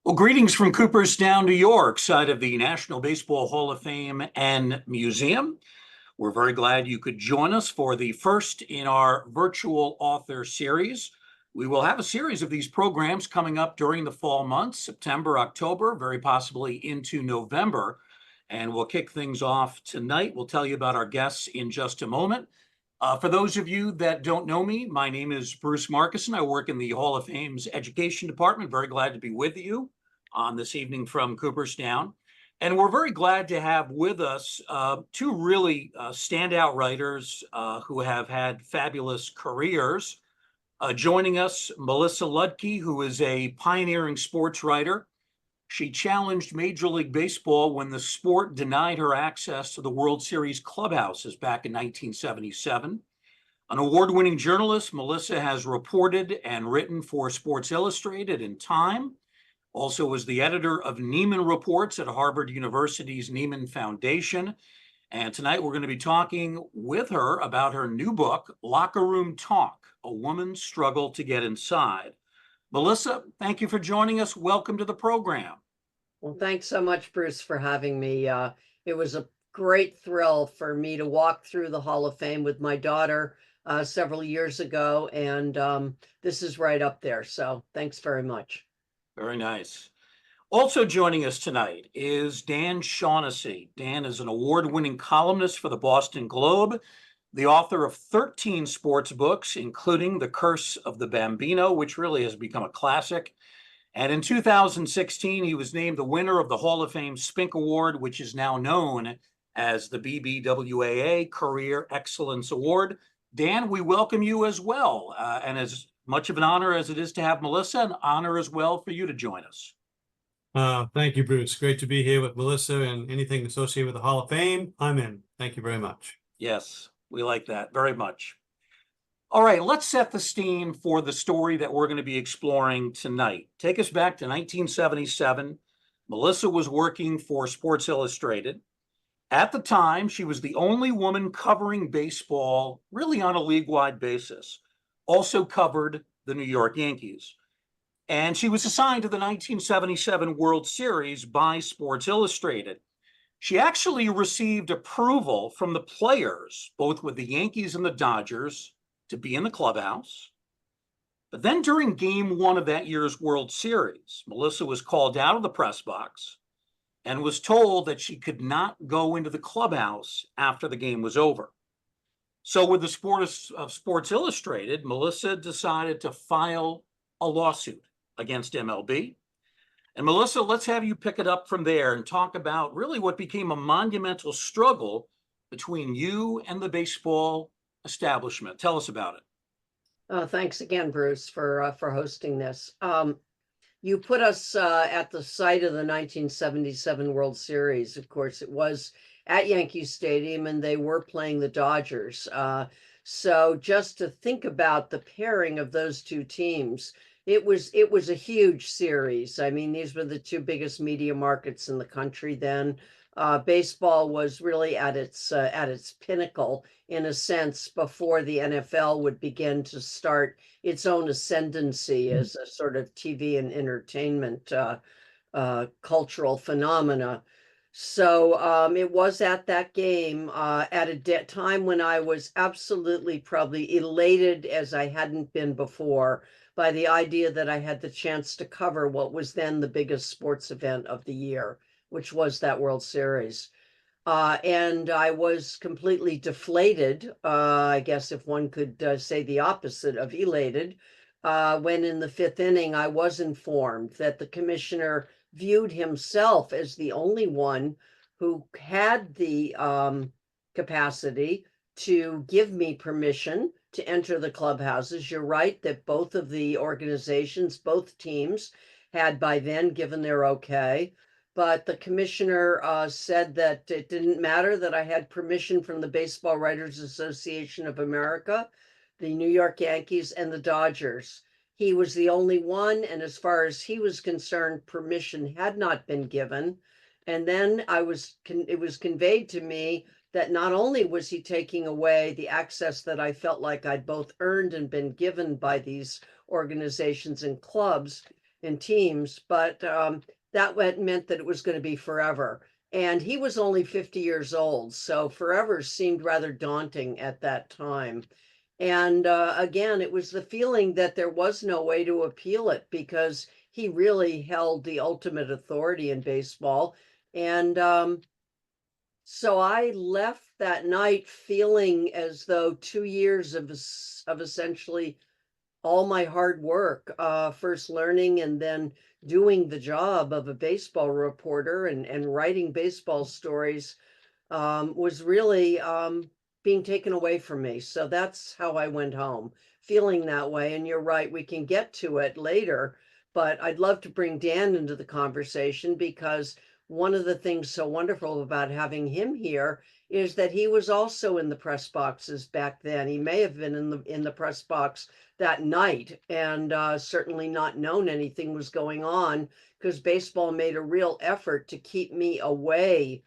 Well, greetings from Cooperstown, New York, site of the National Baseball Hall of Fame and Museum. We're very glad you could join us for the first in our virtual author series. We will have a series of these programs coming up during the fall months, September, October, very possibly into November. And we'll kick things off tonight. We'll tell you about our guests in just a moment. For those of you that don't know me, my name is Bruce Marcuson. I work in the Hall of Fame's Education Department. Very glad to be with you on this evening from Cooperstown. And we're very glad to have with us two really standout writers who have had fabulous careers. Joining us, Melissa Ludtke, who is a pioneering sports writer. She challenged Major League Baseball when the sport denied her access to the World Series clubhouses back in 1977. An award-winning journalist, Melissa has reported and written for Sports Illustrated and Time. Also was the editor of Neiman Reports at Harvard University's Neiman Foundation. And tonight we're going to be talking with her about her new book, Locker Room Talk, A Woman's Struggle to Get Inside. Melissa, thank you for joining us. Welcome to the program. Well, thanks so much, Bruce, for having me. It was a great thrill for me to walk through the Hall of Fame with my daughter several years ago, and this is right up there. So thanks very much. Very nice. Also joining us tonight is Dan Shaughnessy. Dan is an award-winning columnist for the Boston Globe, the author of 13 sports books, including The Curse of the Bambino, which really has become a classic. And in 2016, he was named the winner of the Hall of Fame Spink Award, which is now known as the BBWAA Career Excellence Award. Dan, we welcome you as well. And as much of an honor as it is to have Melissa, an honor as well for you to join us. Thank you, Bruce. Great to be here with Melissa, and anything associated with the Hall of Fame, I'm in. Thank you very much. Yes, we like that very much. All right, let's set the scene for the story that we're going to be exploring tonight. Take us back to 1977. Melissa was working for Sports Illustrated. At the time, she was the only woman covering baseball really on a league-wide basis. Also covered the New York Yankees. And she was assigned to the 1977 World Series by Sports Illustrated. She actually received approval from the players, both with the Yankees and the Dodgers, to be in the clubhouse. But then during game one of that year's World Series, Melissa was called out of the press box and was told that she could not go into the clubhouse after the game was over. So with the Sports Illustrated, Melissa decided to file a lawsuit against MLB. And Melissa, let's have you pick it up from there and talk about really what became a monumental struggle between you and the baseball establishment. Tell us about it. Thanks again, Bruce, for hosting this. You put us at the site of the 1977 World Series. Of course, it was at Yankee Stadium, and they were playing the Dodgers. So just to think about the pairing of those two teams, it was a huge series. I mean, these were the two biggest media markets in the country then. Baseball was really at its pinnacle, in a sense, before the NFL would begin to start its own ascendancy as a sort of TV and entertainment cultural phenomena. So it was at that game at a time when I was absolutely probably elated as I hadn't been before by the idea that I had the chance to cover what was then the biggest sports event of the year, which was that World Series. And I was completely deflated, I guess if one could say the opposite of elated, when in the fifth inning I was informed that the commissioner viewed himself as the only one who had the capacity to give me permission to enter the clubhouses. You're right that both of the organizations, both teams, had by then given their okay. But the commissioner said that it didn't matter that I had permission from the Baseball Writers Association of America, the New York Yankees, and the Dodgers. He was the only one, and as far as he was concerned, permission had not been given. And then it was conveyed to me that not only was he taking away the access that I felt like I'd both earned and been given by these organizations and clubs, in teams, but that meant that it was going to be forever. And he was only 50 years old, so forever seemed rather daunting at that time. And again, it was the feeling that there was no way to appeal it because he really held the ultimate authority in baseball. And so I left that night feeling as though 2 years of essentially all my hard work, first learning and then doing the job of a baseball reporter and writing baseball stories, was really being taken away from me. So that's how I went home, feeling that way. And you're right, we can get to it later, but I'd love to bring Dan into the conversation because one of the things so wonderful about having him here is that he was also in the press boxes back then. He may have been in the press box that night and certainly not known anything was going on because baseball made a real effort to keep me away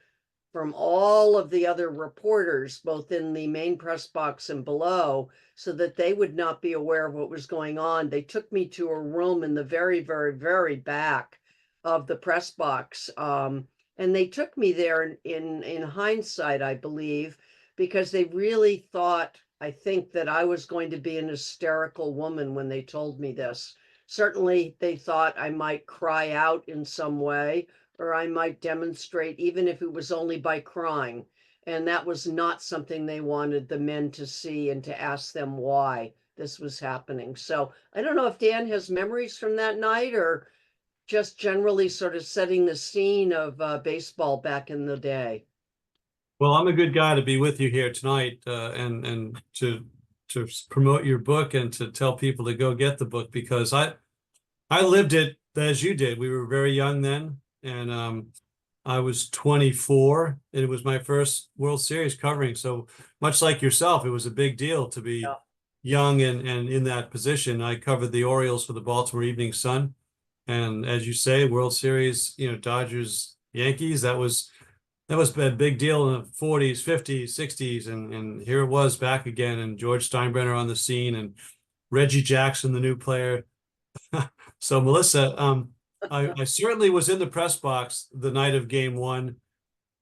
from all of the other reporters, both in the main press box and below, so that they would not be aware of what was going on. They took me to a room in the very, very, very back of the press box. And they took me there in hindsight, I believe, because they really thought, I think, that I was going to be an hysterical woman when they told me this. Certainly, they thought I might cry out in some way, or I might demonstrate, even if it was only by crying. And that was not something they wanted the men to see and to ask them why this was happening. So I don't know if Dan has memories from that night or just generally sort of setting the scene of baseball back in the day. Well, I'm a good guy to be with you here tonight, and to promote your book and to tell people to go get the book because I lived it as you did. We were very young then, and I was 24. And it was my first World Series covering. So much like yourself, it was a big deal to be young and in that position. I covered the Orioles for the Baltimore Evening Sun. And as you say, World Series, Dodgers, Yankees, that was a big deal in the 40s, 50s, 60s. And here it was back again. And George Steinbrenner on the scene and Reggie Jackson, the new player. So Melissa, I certainly was in the press box the night of game one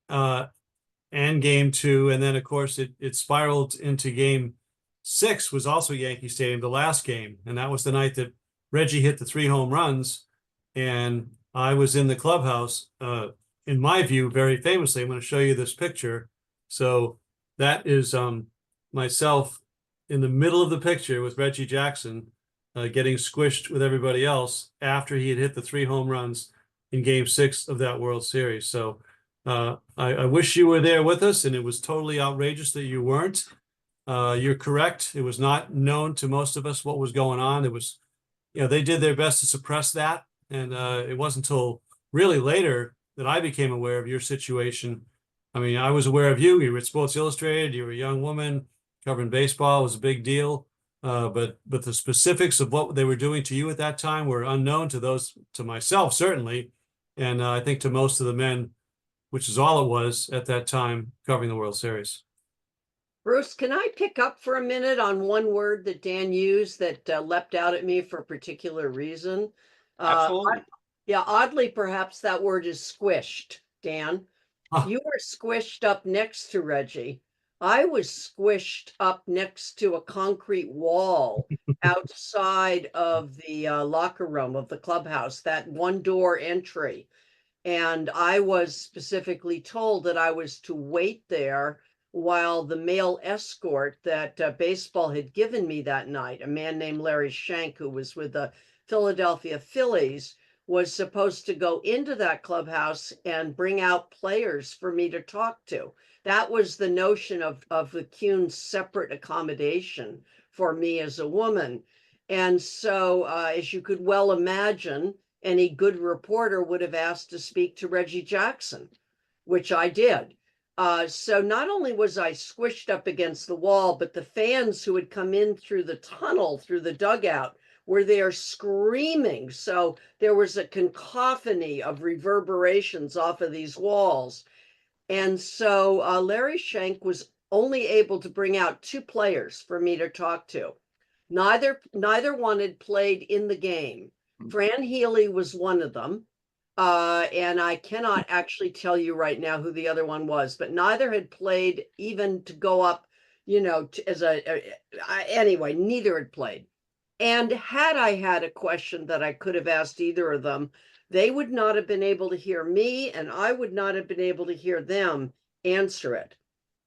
and game two. And then, of course, it spiraled into game six, was also Yankee Stadium, the last game. And that was the night that Reggie hit the 3 home runs. And I was in the clubhouse, in my view, very famously. I'm going to show you this picture. So that is myself in the middle of the picture with Reggie Jackson. Getting squished with everybody else after he had hit the 3 home runs in game 6 of that World Series. So I wish you were there with us, and it was totally outrageous that you weren't. You're correct. It was not known to most of us what was going on. It was, they did their best to suppress that. And it wasn't until really later that I became aware of your situation. I mean, I was aware of you. You were at Sports Illustrated. You were a young woman covering baseball. It was a big deal. But the specifics of what they were doing to you at that time were unknown to myself, certainly. And I think to most of the men, which is all it was at that time covering the World Series. Bruce, can I pick up for a minute on one word that Dan used that leapt out at me for a particular reason? Absolutely. Oddly, perhaps that word is squished, Dan. You were squished up next to Reggie. I was squished up next to a concrete wall outside of the locker room of the clubhouse, that one door entry. And I was specifically told that I was to wait there while the male escort that baseball had given me that night, a man named Larry Shank, who was with the Philadelphia Phillies, was supposed to go into that clubhouse and bring out players for me to talk to. That was the notion of the Kuhn's separate accommodation for me as a woman. And so, as you could well imagine, any good reporter would have asked to speak to Reggie Jackson, which I did. So not only was I squished up against the wall, but the fans who had come in through the tunnel, through the dugout, were there screaming. So there was a cacophony of reverberations off of these walls. And so Larry Shank was only able to bring out 2 players for me to talk to. Neither one had played in the game. Fran Healy was one of them. And I cannot actually tell you right now who the other one was, but neither had played even to go up, anyway, neither had played. And had I had a question that I could have asked either of them, they would not have been able to hear me, and I would not have been able to hear them answer it.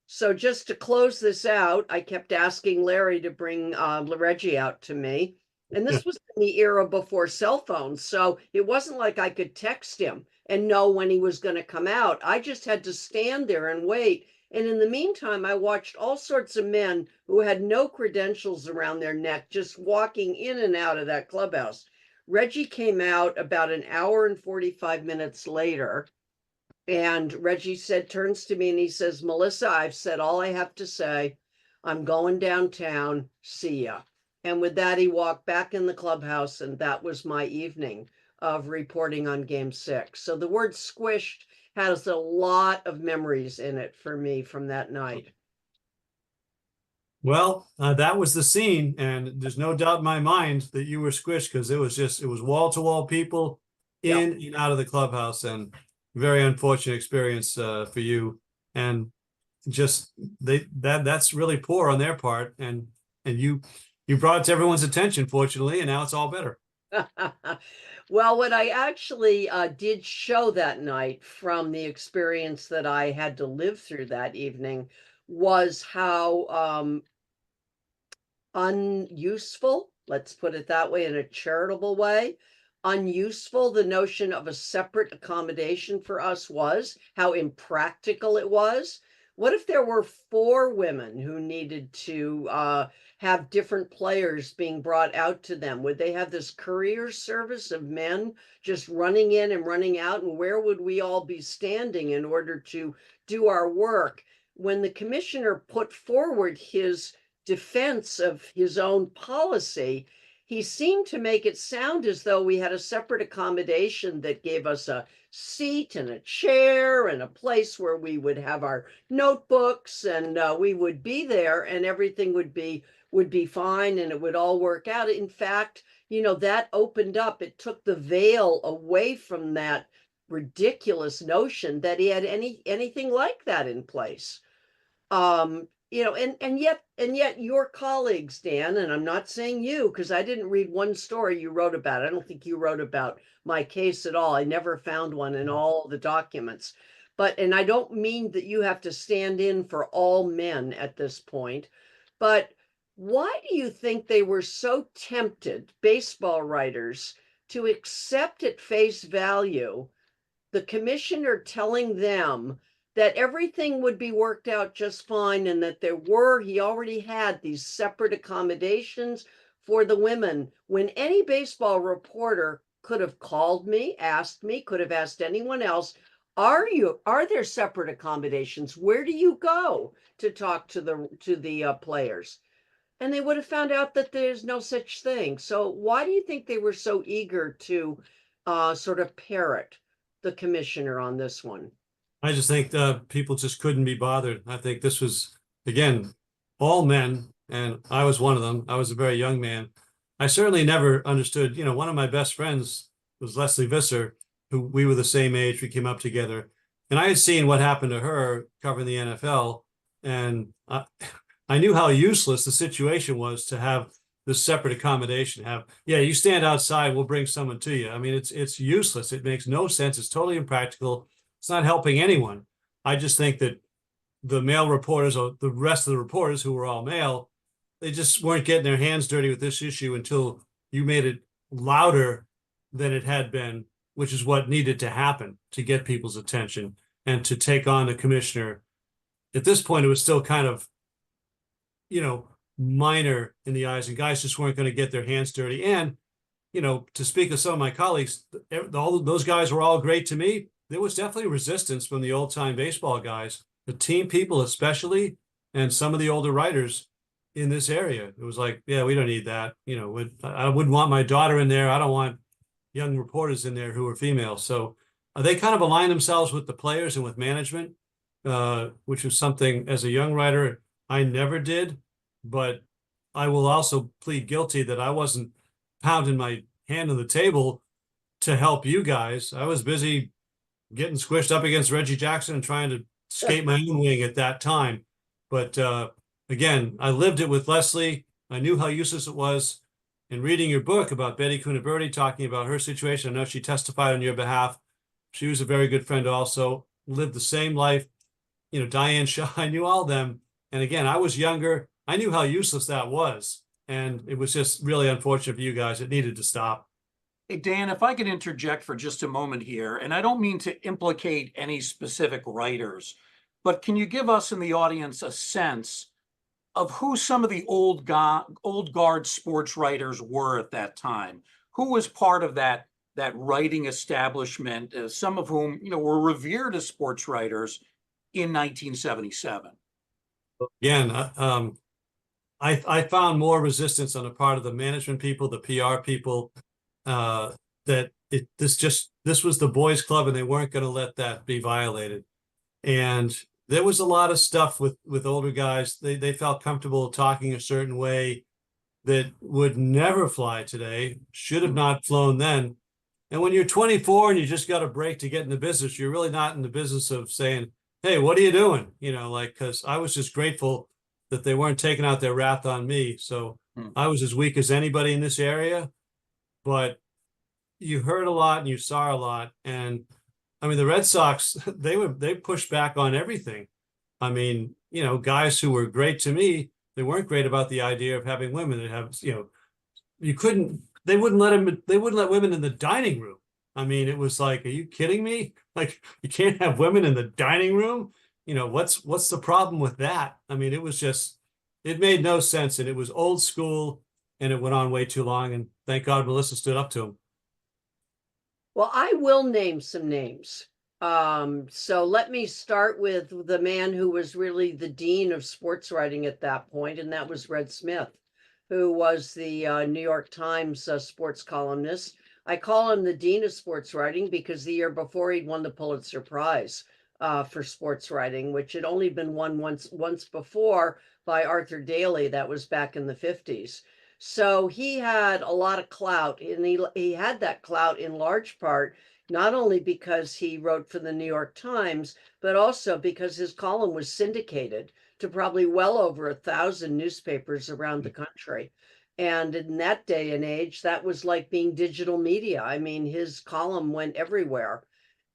So just to close this out, I kept asking Larry to bring Reggie out to me. And this was in the era before cell phones. So it wasn't like I could text him and know when he was going to come out. I just had to stand there and wait. And in the meantime, I watched all sorts of men who had no credentials around their neck just walking in and out of that clubhouse. Reggie came out about an hour and 45 minutes later. And Reggie turns to me and he says, Melissa, I've said all I have to say. I'm going downtown. See ya. And with that, he walked back in the clubhouse, and that was my evening of reporting on Game 6. So the word squished has a lot of memories in it for me from that night. Well, that was the scene, and there's no doubt in my mind that you were squished, because it was wall-to-wall people in and out of the clubhouse, and very unfortunate experience for you. And just that's really poor on their part, and you brought it to everyone's attention, fortunately, and now it's all better. Well, what I actually did show that night from the experience that I had to live through that evening was how unuseful, let's put it that way, in a charitable way, unuseful the notion of a separate accommodation for us was, how impractical it was. What if there were 4 women who needed to have different players being brought out to them? Would they have this courier service of men just running in and running out? And where would we all be standing in order to do our work? When the commissioner put forward his defense of his own policy, he seemed to make it sound as though we had a separate accommodation that gave us a seat and a chair and a place where we would have our notebooks, and we would be there and everything would be fine and it would all work out. In fact, that opened up, it took the veil away from that ridiculous notion that he had anything like that in place. And yet your colleagues, Dan, and I'm not saying you, because I didn't read one story you wrote about. I don't think you wrote about my case at all. I never found one in all the documents. And I don't mean that you have to stand in for all men at this point, but why do you think they were so tempted, baseball writers, to accept at face value the commissioner telling them that everything would be worked out just fine, and that he already had these separate accommodations for the women, when any baseball reporter could have called me, asked me, could have asked anyone else, are there separate accommodations? Where do you go to talk to the players? And they would have found out that there's no such thing. So why do you think they were so eager to sort of parrot the commissioner on this one? I just think people just couldn't be bothered. I think this was, again, all men, and I was one of them. I was a very young man. I certainly never understood, one of my best friends was Leslie Visser, who we were the same age, we came up together. And I had seen what happened to her covering the NFL, and I knew how useless the situation was to have this separate accommodation. You stand outside, we'll bring someone to you. I mean, it's useless. It makes no sense. It's totally impractical. It's not helping anyone. I just think that the male reporters, or the rest of the reporters who were all male, they just weren't getting their hands dirty with this issue until you made it louder than it had been, which is what needed to happen to get people's attention and to take on the commissioner. At this point, it was still kind of, minor in the eyes, and guys just weren't going to get their hands dirty. And, to speak of some of my colleagues, all those guys were all great to me. There was definitely resistance from the old-time baseball guys, the team people especially, and some of the older writers in this area. It was like, yeah, we don't need that. I wouldn't want my daughter in there. I don't want young reporters in there who are female. So they kind of aligned themselves with the players and with management, which was something as a young writer I never did. But I will also plead guilty that I wasn't pounding my hand on the table to help you guys. I was busy getting squished up against Reggie Jackson and trying to skate my own wing at that time. But again, I lived it with Leslie. I knew how useless it was. In reading your book about Betty Cunabirdi, talking about her situation, I know she testified on your behalf. She was a very good friend also, lived the same life. You know, Diane Shaw, I knew all of them. And again, I was younger. I knew how useless that was. And it was just really unfortunate for you guys. It needed to stop. Hey, Dan, if I could interject for just a moment here, and I don't mean to implicate any specific writers, but can you give us in the audience a sense of who some of the old guard sports writers were at that time? Who was part of that writing establishment, some of whom, you know, were revered as sports writers in 1977? Again, I found more resistance on the part of the management people, the PR people, that this was the boys' club and they weren't going to let that be violated. And there was a lot of stuff with older guys. They felt comfortable talking a certain way that would never fly today, should have not flown then. And when you're 24 and you just got a break to get in the business, you're really not in the business of saying, hey, what are you doing? You know, like, because I was just grateful that they weren't taking out their wrath on me. So I was as weak as anybody in this area, but you heard a lot and you saw a lot. And I mean, the Red Sox, they pushed back on everything. I mean, you know, guys who were great to me, they weren't great about the idea of having women that have, you know, they wouldn't let women in the dining room. I mean, it was like, are you kidding me? Like, you can't have women in the dining room? You know, what's the problem with that? I mean, it made no sense, and it was old school, and it went on way too long, and thank God Melissa stood up to him. Well, I will name some names. So let me start with the man who was really the dean of sports writing at that point, and that was Red Smith, who was the New York Times sports columnist. I call him the dean of sports writing because the year before he'd won the Pulitzer Prize for sports writing, which had only been won once before by Arthur Daly. That was back in the 50s. So he had a lot of clout, and he had that clout in large part not only because he wrote for the New York Times, but also because his column was syndicated to probably well over 1,000 newspapers around the country. And in that day and age, that was like being digital media. I mean, his column went everywhere.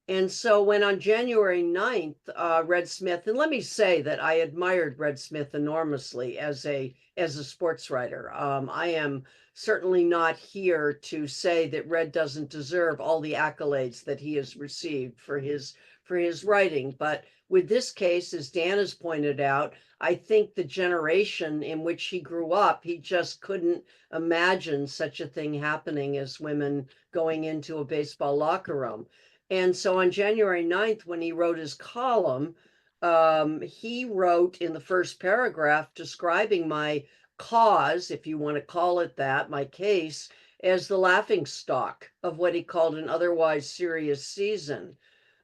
And so when on January 9th, Red Smith, and let me say that I admired Red Smith enormously as a sports writer. I am certainly not here to say that Red doesn't deserve all the accolades that he has received for his writing. But with this case, as Dan has pointed out, I think the generation in which he grew up, he just couldn't imagine such a thing happening as women going into a baseball locker room. And so on January 9th, when he wrote his column, he wrote in the first paragraph describing my cause, if you want to call it that, my case, as the laughing stock of what he called an otherwise serious season.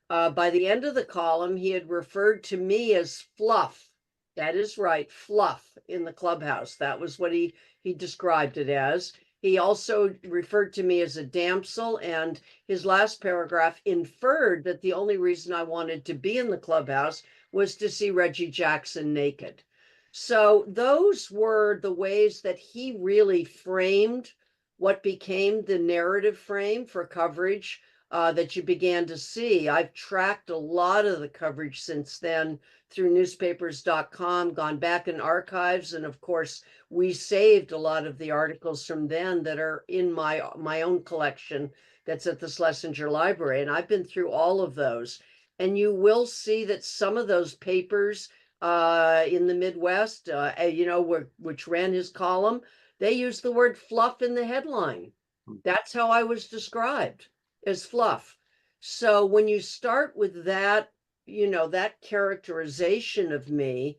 By the end of the column, he had referred to me as fluff. That is right, fluff in the clubhouse. That was what he described it as. He also referred to me as a damsel, and his last paragraph inferred that the only reason I wanted to be in the clubhouse was to see Reggie Jackson naked. So those were the ways that he really framed what became the narrative frame for coverage that you began to see. I've tracked a lot of the coverage since then through newspapers.com, gone back in archives, and of course, we saved a lot of the articles from then that are in my own collection that's at the Schlesinger Library. And I've been through all of those. And you will see that some of those papers in the Midwest, which ran his column, they used the word fluff in the headline. That's how I was described, as fluff. So when you start with that, that characterization of me,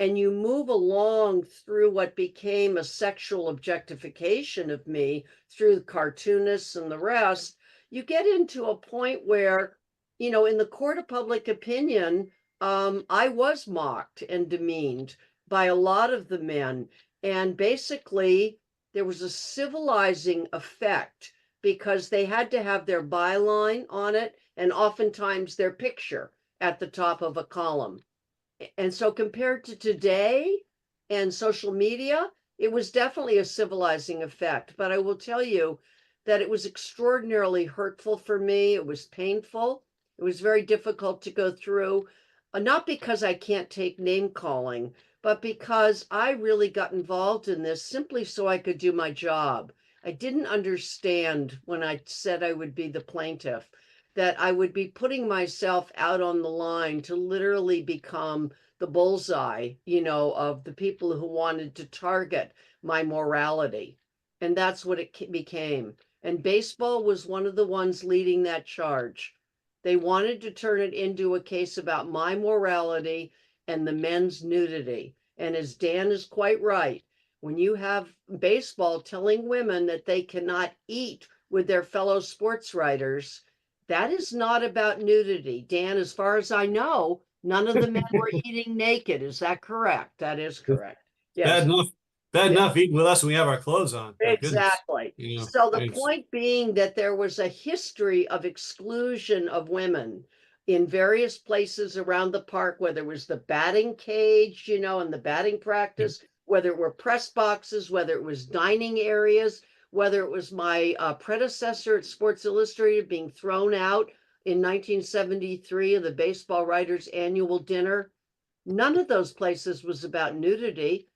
and you move along through what became a sexual objectification of me through the cartoonists and the rest, you get into a point where, in the court of public opinion, I was mocked and demeaned by a lot of the men. And basically, there was a civilizing effect because they had to have their byline on it and oftentimes their picture at the top of a column. And so compared to today and social media, it was definitely a civilizing effect. But I will tell you that it was extraordinarily hurtful for me. It was painful. It was very difficult to go through, not because I can't take name calling, but because I really got involved in this simply so I could do my job. I didn't understand when I said I would be the plaintiff that I would be putting myself out on the line to literally become the bullseye, of the people who wanted to target my morality. And that's what it became. And baseball was one of the ones leading that charge. They wanted to turn it into a case about my morality and the men's nudity. And as Dan is quite right, when you have baseball telling women that they cannot eat with their fellow sports writers, that is not about nudity. Dan, as far as I know, none of the men were eating naked. Is that correct? That is correct. Bad Yes. enough, bad Yeah. enough eating with us when we have our clothes on. My goodness. Exactly. You know, So the it's- point being that there was a history of exclusion of women in various places around the park, whether it was the batting cage, and the batting practice, whether it were press boxes, whether it was dining areas, whether it was my predecessor at Sports Illustrated being thrown out in 1973 of the Baseball Writers Annual Dinner. None of those places was about nudity,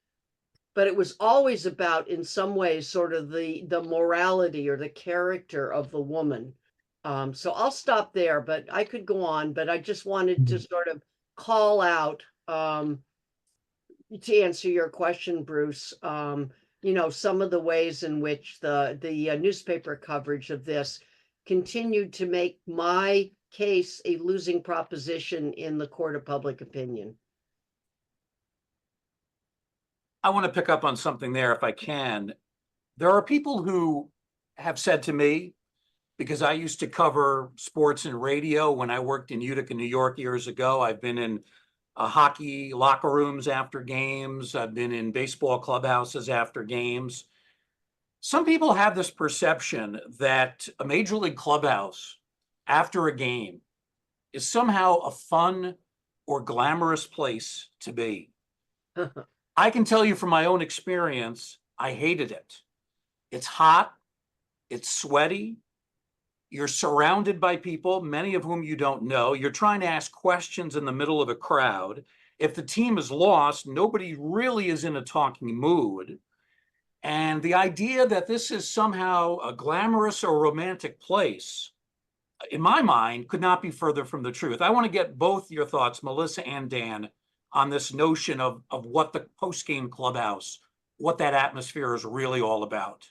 but it was always about, in some ways, sort of the morality or the character of the woman. So I'll stop there, but I could go on, but I just wanted to sort of call out, to answer your question, Bruce, some of the ways in which the newspaper coverage of this continued to make my case a losing proposition in the court of public opinion. I want to pick up on something there if I can. There are people who have said to me, because I used to cover sports and radio when I worked in Utica, New York years ago. I've been in hockey locker rooms after games. I've been in baseball clubhouses after games. Some people have this perception that a major league clubhouse after a game is somehow a fun or glamorous place to be. I can tell you from my own experience, I hated it. It's hot, it's sweaty, you're surrounded by people, many of whom you don't know. You're trying to ask questions in the middle of a crowd. If the team is lost, nobody really is in a talking mood. And the idea that this is somehow a glamorous or romantic place, in my mind, could not be further from the truth. I want to get both your thoughts, Melissa and Dan, on this notion of what the post-game clubhouse, what that atmosphere is really all about.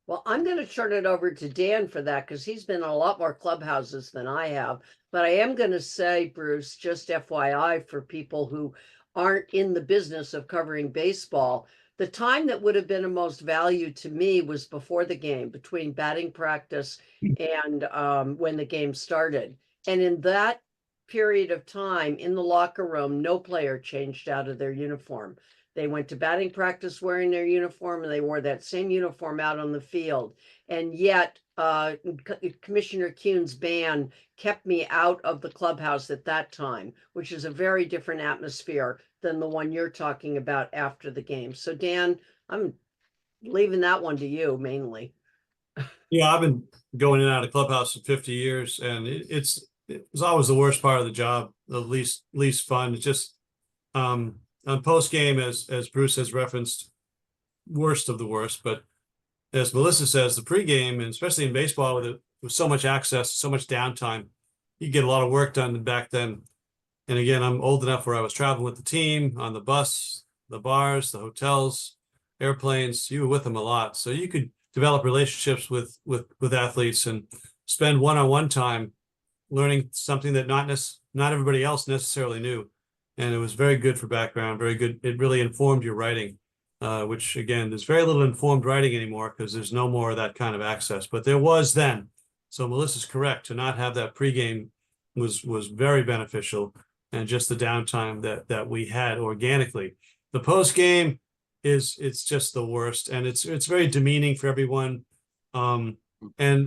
Well, I'm going to turn it over to Dan for that because he's been in a lot more clubhouses than I have. But I am going to say, Bruce, just FYI for people who aren't in the business of covering baseball, the time that would have been of most value to me was before the game, between batting practice and when the game started. And in that period of time in the locker room, no player changed out of their uniform. They went to batting practice wearing their uniform and they wore that same uniform out on the field. And yet Commissioner Kuhn's ban kept me out of the clubhouse at that time, which is a very different atmosphere than the one you're talking about after the game. So Dan, I'm leaving that one to you mainly. Yeah, I've been going in and out of clubhouse for 50 years, and it was always the worst part of the job, the least fun. It's just on post game, as Bruce has referenced, worst of the worst. But as Melissa says, the pregame, and especially in baseball with so much access, so much downtime, you get a lot of work done back then. And again, I'm old enough where I was traveling with the team on the bus, the bars, the hotels, airplanes. You were with them a lot, so you could develop relationships with athletes and spend one-on-one time learning something that not everybody else necessarily knew. And it was very good for background, very good. It really informed your writing, which again, there's very little informed writing anymore because there's no more of that kind of access, but there was then. So Melissa's correct. To not have that pregame was very beneficial, and just the downtime that we had organically. The postgame it's just the worst, and it's very demeaning for everyone. And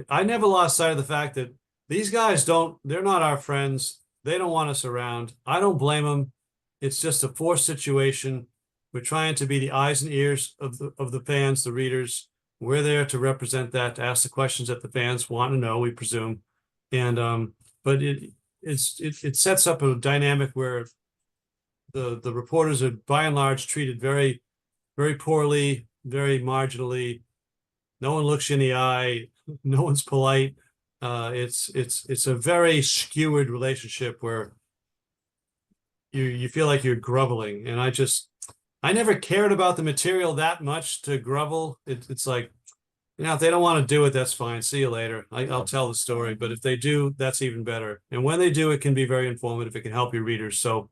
I never lost sight of the fact that these guys they're not our friends. They don't want us around. I don't blame them. It's just a forced situation. We're trying to be the eyes and ears of the fans, the readers. We're there to represent that, to ask the questions that the fans want to know, we presume. And but it sets up a dynamic where the reporters are by and large treated very, very poorly, very marginally. No one looks you in the eye. No one's polite. It's a very skewered relationship where you feel like you're groveling. And I never cared about the material that much to grovel. It's like, if they don't want to do it, that's fine. See you later. I'll tell the story. But if they do, that's even better. And when they do, it can be very informative. It can help your readers. So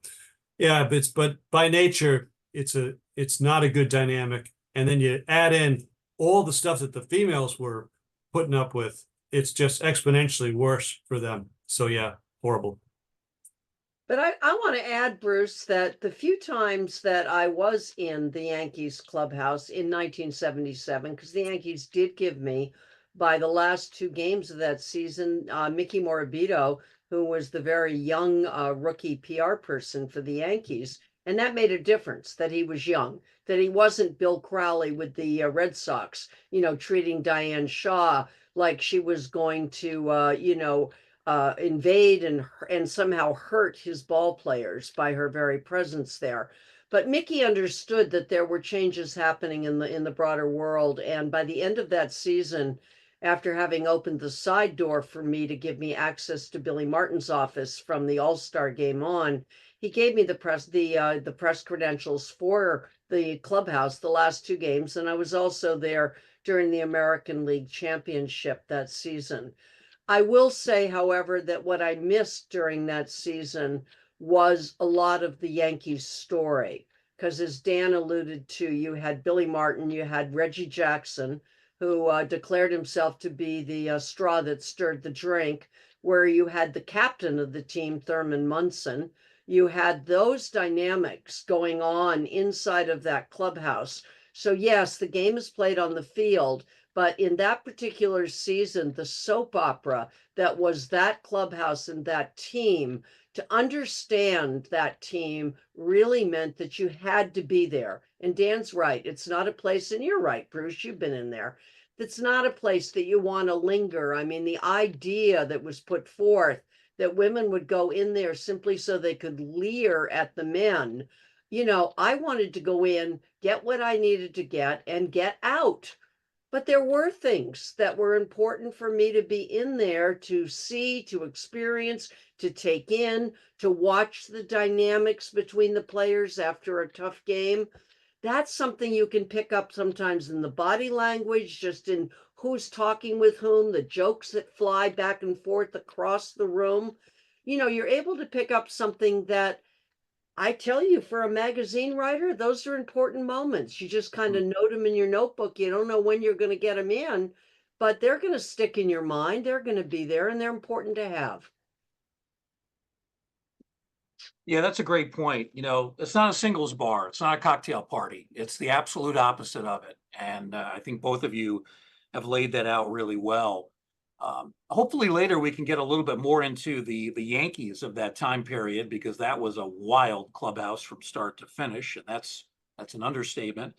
yeah, but by nature, it's not a good dynamic. And then you add in all the stuff that the females were putting up with. It's just exponentially worse for them. So yeah, horrible. But I want to add, Bruce, that the few times that I was in the Yankees clubhouse in 1977, because the Yankees did give me, by the last two games of that season, Mickey Morabito, who was the very young rookie PR person for the Yankees. And that made a difference that he was young, that he wasn't Bill Crowley with the Red Sox, treating Diane Shaw like she was going to, invade and somehow hurt his ball players by her very presence there. But Mickey understood that there were changes happening in the broader world, and by the end of that season, after having opened the side door for me to give me access to Billy Martin's office from the All-Star game on, he gave me the press credentials for the clubhouse the last two games, and I was also there during the American League Championship that season. I will say, however, that what I missed during that season was a lot of the Yankees story. Because as Dan alluded to, you had Billy Martin, you had Reggie Jackson, who declared himself to be the straw that stirred the drink, where you had the captain of the team, Thurman Munson. You had those dynamics going on inside of that clubhouse. So yes, the game is played on the field, but in that particular season, the soap opera that was that clubhouse and that team, to understand that team really meant that you had to be there. And Dan's right. It's not a place, and you're right, Bruce, you've been in there. It's not a place that you want to linger. I mean, the idea that was put forth that women would go in there simply so they could leer at the men. I wanted to go in, get what I needed to get, and get out. But there were things that were important for me to be in there to see, to experience, to take in, to watch the dynamics between the players after a tough game. That's something you can pick up sometimes in the body language, just in who's talking with whom, the jokes that fly back and forth across the room. You're able to pick up something that, I tell you, for a magazine writer, those are important moments. You just kind of note them in your notebook. You don't know when you're going to get them in, but they're going to stick in your mind. They're going to be there, and they're important to have. Yeah, that's a great point. It's not a singles bar. It's not a cocktail party. It's the absolute opposite of it. And I think both of you have laid that out really well. Hopefully later we can get a little bit more into the Yankees of that time period, because that was a wild clubhouse from start to finish, and that's an understatement.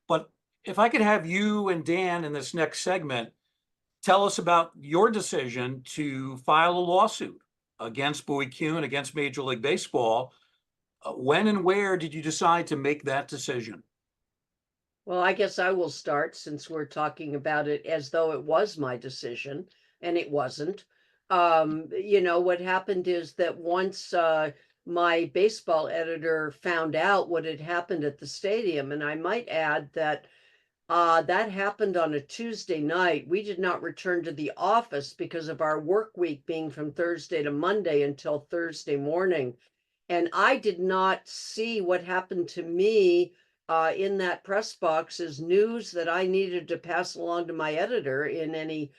But if I could have you and Dan in this next segment tell us about your decision to file a lawsuit against Bowie Kuhn, against Major League Baseball. When and where did you decide to make that decision? Well, I guess I will start, since we're talking about it as though it was my decision, and it wasn't. What happened is that once my baseball editor found out what had happened at the stadium, and I might add that that happened on a Tuesday night. We did not return to the office because of our work week being from Thursday to Monday until Thursday morning. And I did not see what happened to me in that press box as news that I needed to pass along to my editor in any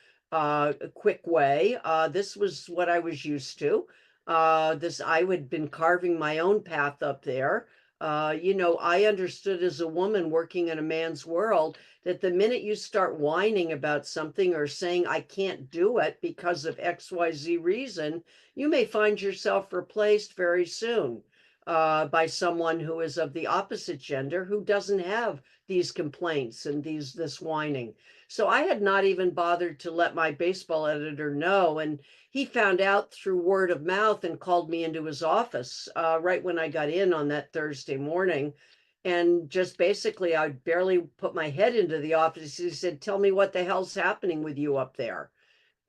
quick way. This was what I was used to. I had been carving my own path up there. You know, I understood as a woman working in a man's world that the minute you start whining about something or saying, I can't do it because of XYZ reason, you may find yourself replaced very soon by someone who is of the opposite gender who doesn't have these complaints and this whining. So I had not even bothered to let my baseball editor know. And he found out through word of mouth and called me into his office right when I got in on that Thursday morning. And just basically, I barely put my head into the office. He said, tell me what the hell's happening with you up there.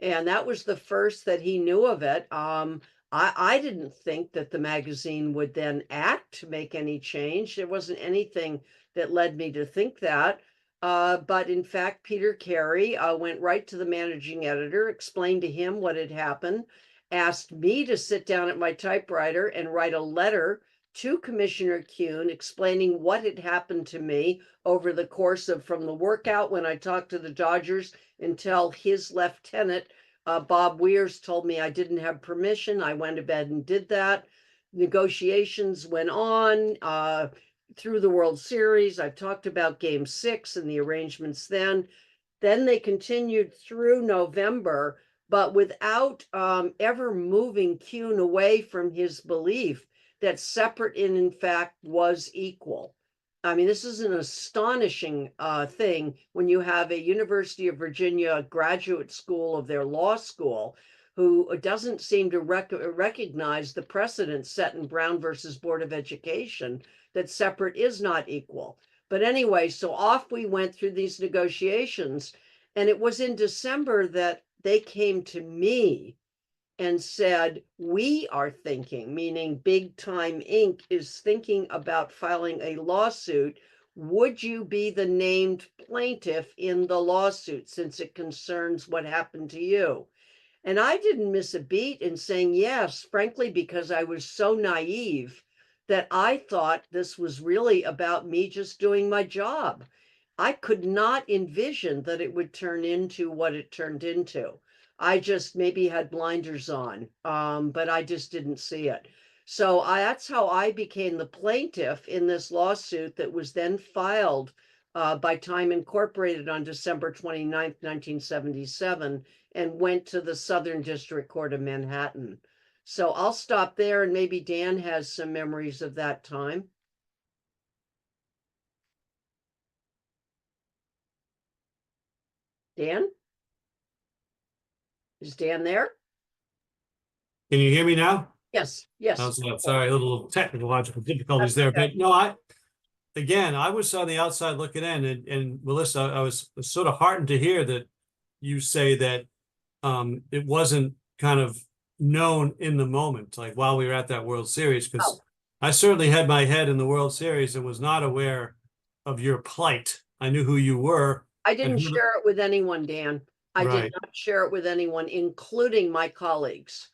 And that was the first that he knew of it. I didn't think that the magazine would then act to make any change. There wasn't anything that led me to think that. But in fact, Peter Carey went right to the managing editor, explained to him what had happened, asked me to sit down at my typewriter and write a letter to Commissioner Kuhn explaining what had happened to me over the course of from the workout when I talked to the Dodgers until his lieutenant, Bob Weirs, told me I didn't have permission. I went to bed and did that. Negotiations went on through the World Series. I've talked about Game 6 and the arrangements then. Then they continued through November, but without ever moving Kuhn away from his belief that separate in fact was equal. I mean, this is an astonishing thing when you have a University of Virginia graduate school of their law school who doesn't seem to recognize the precedent set in Brown versus Board of Education that separate is not equal. But anyway, so off we went through these negotiations, and it was in December that they came to me and said, we are thinking, meaning Big Time Inc. is thinking about filing a lawsuit. Would you be the named plaintiff in the lawsuit since it concerns what happened to you? And I didn't miss a beat in saying yes, frankly, because I was so naive that I thought this was really about me just doing my job. I could not envision that it would turn into what it turned into. I just maybe had blinders on, but I just didn't see it. So that's how I became the plaintiff in this lawsuit that was then filed by Time Incorporated on December 29th, 1977, and went to the Southern District Court of Manhattan. So I'll stop there, and maybe Dan has some memories of that time. Dan? Is Dan there? Can you hear me now? Yes, yes. Sorry, a little technological difficulties there, but no, I was on the outside looking in, and Melissa, I was sort of heartened to hear that you say that it wasn't kind of known in the moment, like while we were at that World Series, because I certainly had my head in the World Series and was not aware of your plight. I knew who you were. I didn't share it with anyone, Dan. I did not share it with anyone, including my colleagues.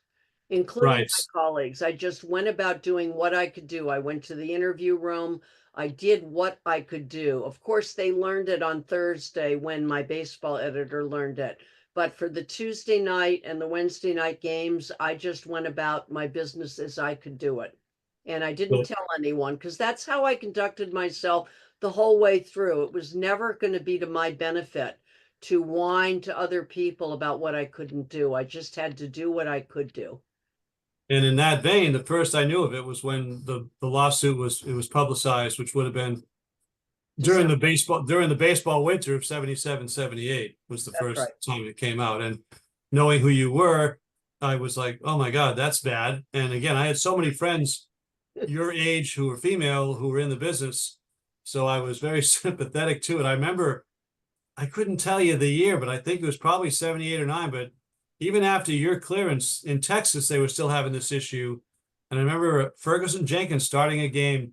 I just went about doing what I could do. I went to the interview room. I did what I could do. Of course, they learned it on Thursday when my baseball editor learned it. But for the Tuesday night and the Wednesday night games, I just went about my business as I could do it. And I didn't tell anyone, because that's how I conducted myself the whole way through. It was never going to be to my benefit to whine to other people about what I couldn't do. I just had to do what I could do. And in that vein, the first I knew of it was when the lawsuit was publicized, which would have been during the baseball winter of 77, 78 was the first time it came out. And knowing who you were, I was like, oh my God, that's bad. And again, I had so many friends your age who were female, who were in the business. So I was very sympathetic to it. I remember, I couldn't tell you the year, but I think it was probably 78 or 9, but even after your clearance in Texas, they were still having this issue. And I remember Ferguson Jenkins starting a game,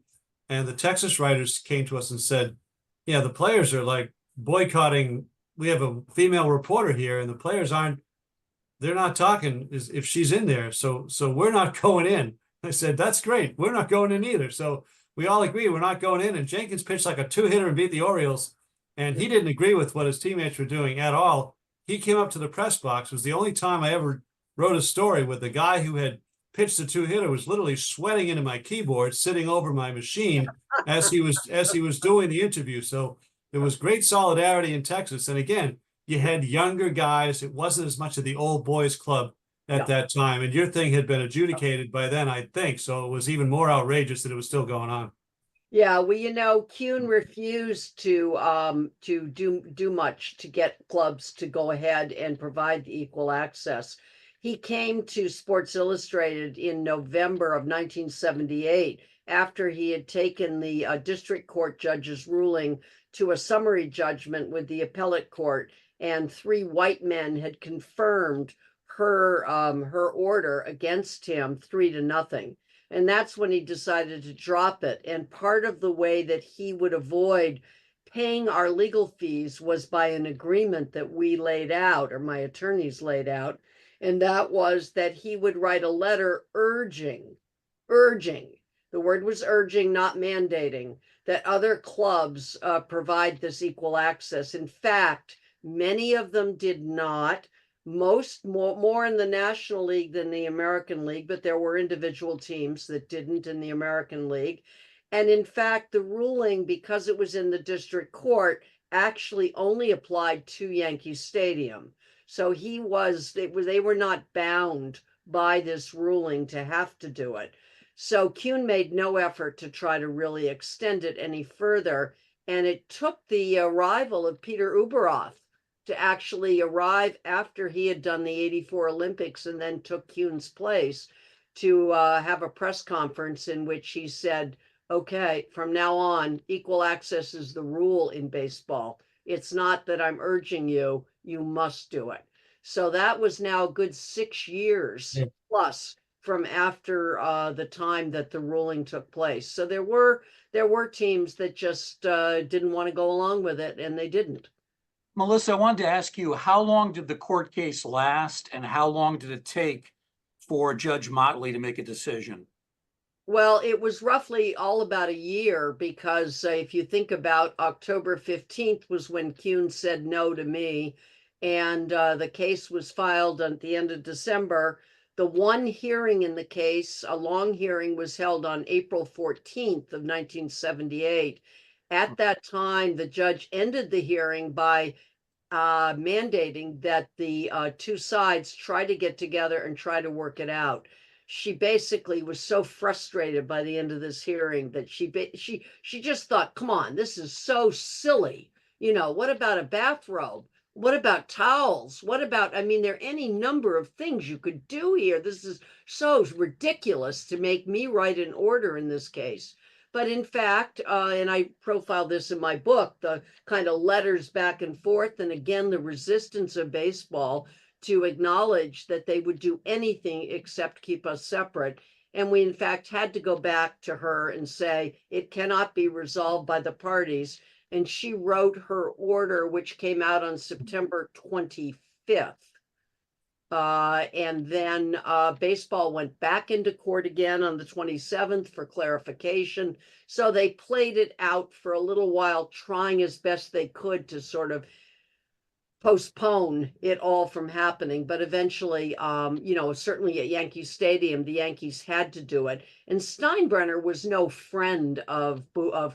and the Texas writers came to us and said, yeah, the players are like boycotting. We have a female reporter here, and the players they're not talking if she's in there. So we're not going in. I said, that's great. We're not going in either. So we all agree we're not going in. And Jenkins pitched like a 2-hitter and beat the Orioles. And he didn't agree with what his teammates were doing at all. He came up to the press box. It was the only time I ever wrote a story with the guy who had pitched the 2-hitter was literally sweating into my keyboard, sitting over my machine as he was doing the interview. So there was great solidarity in Texas. And again, you had younger guys. It wasn't as much of the old boys club at that time. And your thing had been adjudicated by then, I think. So it was even more outrageous that it was still going on. Yeah, well, Kuhn refused to do much to get clubs to go ahead and provide the equal access. He came to Sports Illustrated in November of 1978 after he had taken the district court judge's ruling to a summary judgment with the appellate court, and 3 white men had confirmed her order against him 3-0. And that's when he decided to drop it. And part of the way that he would avoid paying our legal fees was by an agreement that we laid out, or my attorneys laid out. And that was that he would write a letter urging, the word was urging, not mandating, that other clubs provide this equal access. In fact, many of them did not. More in the National League than the American League, but there were individual teams that didn't in the American League. And in fact, the ruling, because it was in the district court, actually only applied to Yankee Stadium. So they were not bound by this ruling to have to do it. So Kuhn made no effort to try to really extend it any further. And it took the arrival of Peter Ueberroth to actually arrive after he had done the 84 Olympics and then took Kuhn's place to have a press conference in which he said, okay, from now on, equal access is the rule in baseball. It's not that I'm urging you, you must do it. So that was now a good 6 years plus from after the time that the ruling took place. So there were teams that just didn't want to go along with it, and they didn't. Melissa, I wanted to ask you, how long did the court case last, and how long did it take for Judge Motley to make a decision? Well, it was roughly all about a year, because if you think about October 15th was when Kuhn said no to me, and the case was filed at the end of December. The one hearing in the case, a long hearing, was held on April 14th of 1978. At that time, the judge ended the hearing by mandating that the 2 sides try to get together and try to work it out. She basically was so frustrated by the end of this hearing that she just thought, come on, this is so silly. What about a bathrobe? What about towels? What about, there are any number of things you could do here. This is so ridiculous to make me write an order in this case. But in fact, and I profiled this in my book, the kind of letters back and forth, and again, the resistance of baseball to acknowledge that they would do anything except keep us separate. And we, in fact, had to go back to her and say, it cannot be resolved by the parties. And she wrote her order, which came out on September 25th. And then baseball went back into court again on the 27th for clarification. So they played it out for a little while, trying as best they could to sort of postpone it all from happening. But eventually, certainly at Yankee Stadium, the Yankees had to do it. And Steinbrenner was no friend of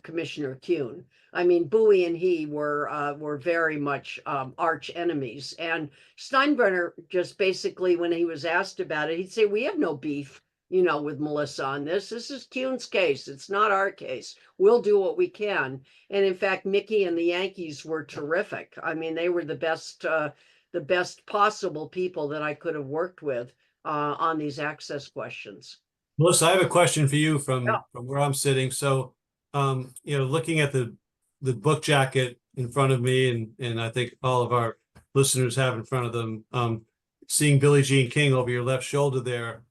Commissioner Kuhn. Bowie and he were very much arch enemies. And Steinbrenner just basically, when he was asked about it, he'd say, we have no beef, with Melissa on this. This is Kuhn's case. It's not our case. We'll do what we can. And in fact, Mickey and the Yankees were terrific. They were the best possible people that I could have worked with on these access questions. Melissa, I have a question for you from where I'm sitting. So, looking at the book jacket in front of me, and I think all of our listeners have in front of them, seeing Billie Jean King over your left shoulder there,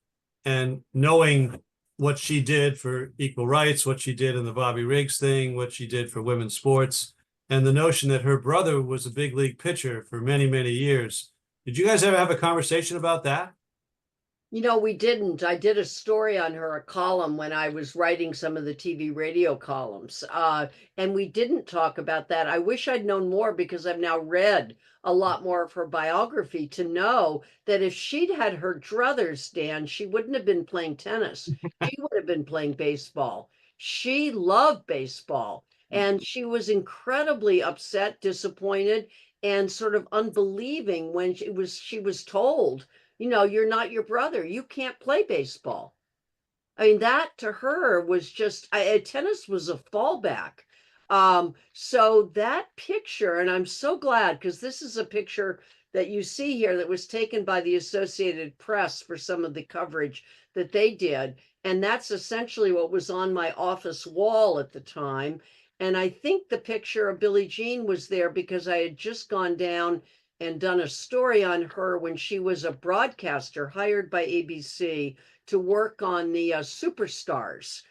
and knowing what she did for equal rights, what she did in the Bobby Riggs thing, what she did for women's sports, and the notion that her brother was a big league pitcher for many, many years. Did you guys ever have a conversation about that? You know, we didn't. I did a story on her, a column, when I was writing some of the TV radio columns. And we didn't talk about that. I wish I'd known more because I've now read a lot more of her biography to know that if she'd had her druthers, Dan, she wouldn't have been playing tennis. She would have been playing baseball. She loved baseball and she was incredibly upset, disappointed, and sort of unbelieving when she was told, you know, you're not your brother. You can't play baseball. I mean, that to her was just, tennis was a fallback. So that picture, and I'm so glad because this is a picture that you see here that was taken by the Associated Press for some of the coverage that they did. And that's essentially what was on my office wall at the time. And I think the picture of Billie Jean was there because I had just gone down and done a story on her when she was a broadcaster hired by ABC to work on the Superstars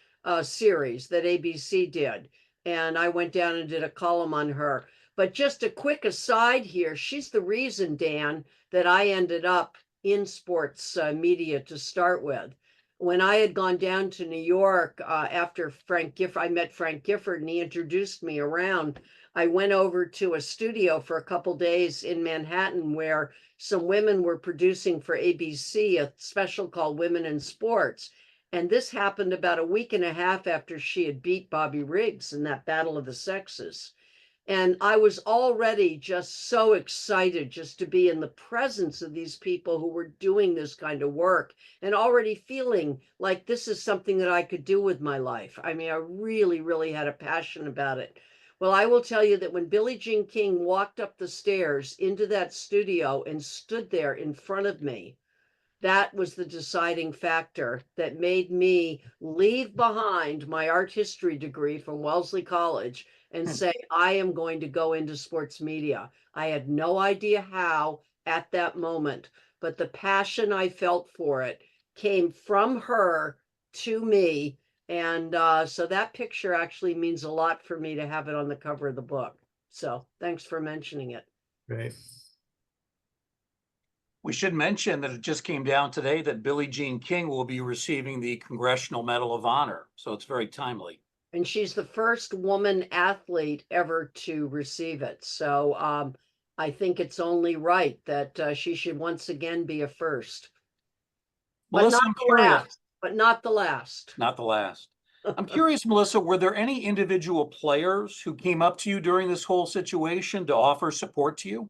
series that ABC did. And I went down and did a column on her. But just a quick aside here, she's the reason, Dan, that I ended up in sports media to start with. When I had gone down to New York after I met Frank Gifford and he introduced me around, I went over to a studio for a couple days in Manhattan where some women were producing for ABC a special called Women in Sports. And this happened about a week and a half after she had beat Bobby Riggs in that Battle of the Sexes. And I was already just so excited just to be in the presence of these people who were doing this kind of work and already feeling like this is something that I could do with my life. I mean, I really, really had a passion about it. Well, I will tell you that when Billie Jean King walked up the stairs into that studio and stood there in front of me, that was the deciding factor that made me leave behind my art history degree from Wellesley College and say, I am going to go into sports media. I had no idea how at that moment, but the passion I felt for it came from her to me. And so that picture actually means a lot for me to have it on the cover of the book. So thanks for mentioning it. Great. We should mention that it just came down today that Billie Jean King will be receiving the Congressional Medal of Honor. So it's very timely. And she's the first woman athlete ever to receive it. So I think it's only right that she should once again be a first. But Melissa, not I'm the curious. last. But not the last. Not the last. I'm curious, Melissa, were there any individual players who came up to you during this whole situation to offer support to you?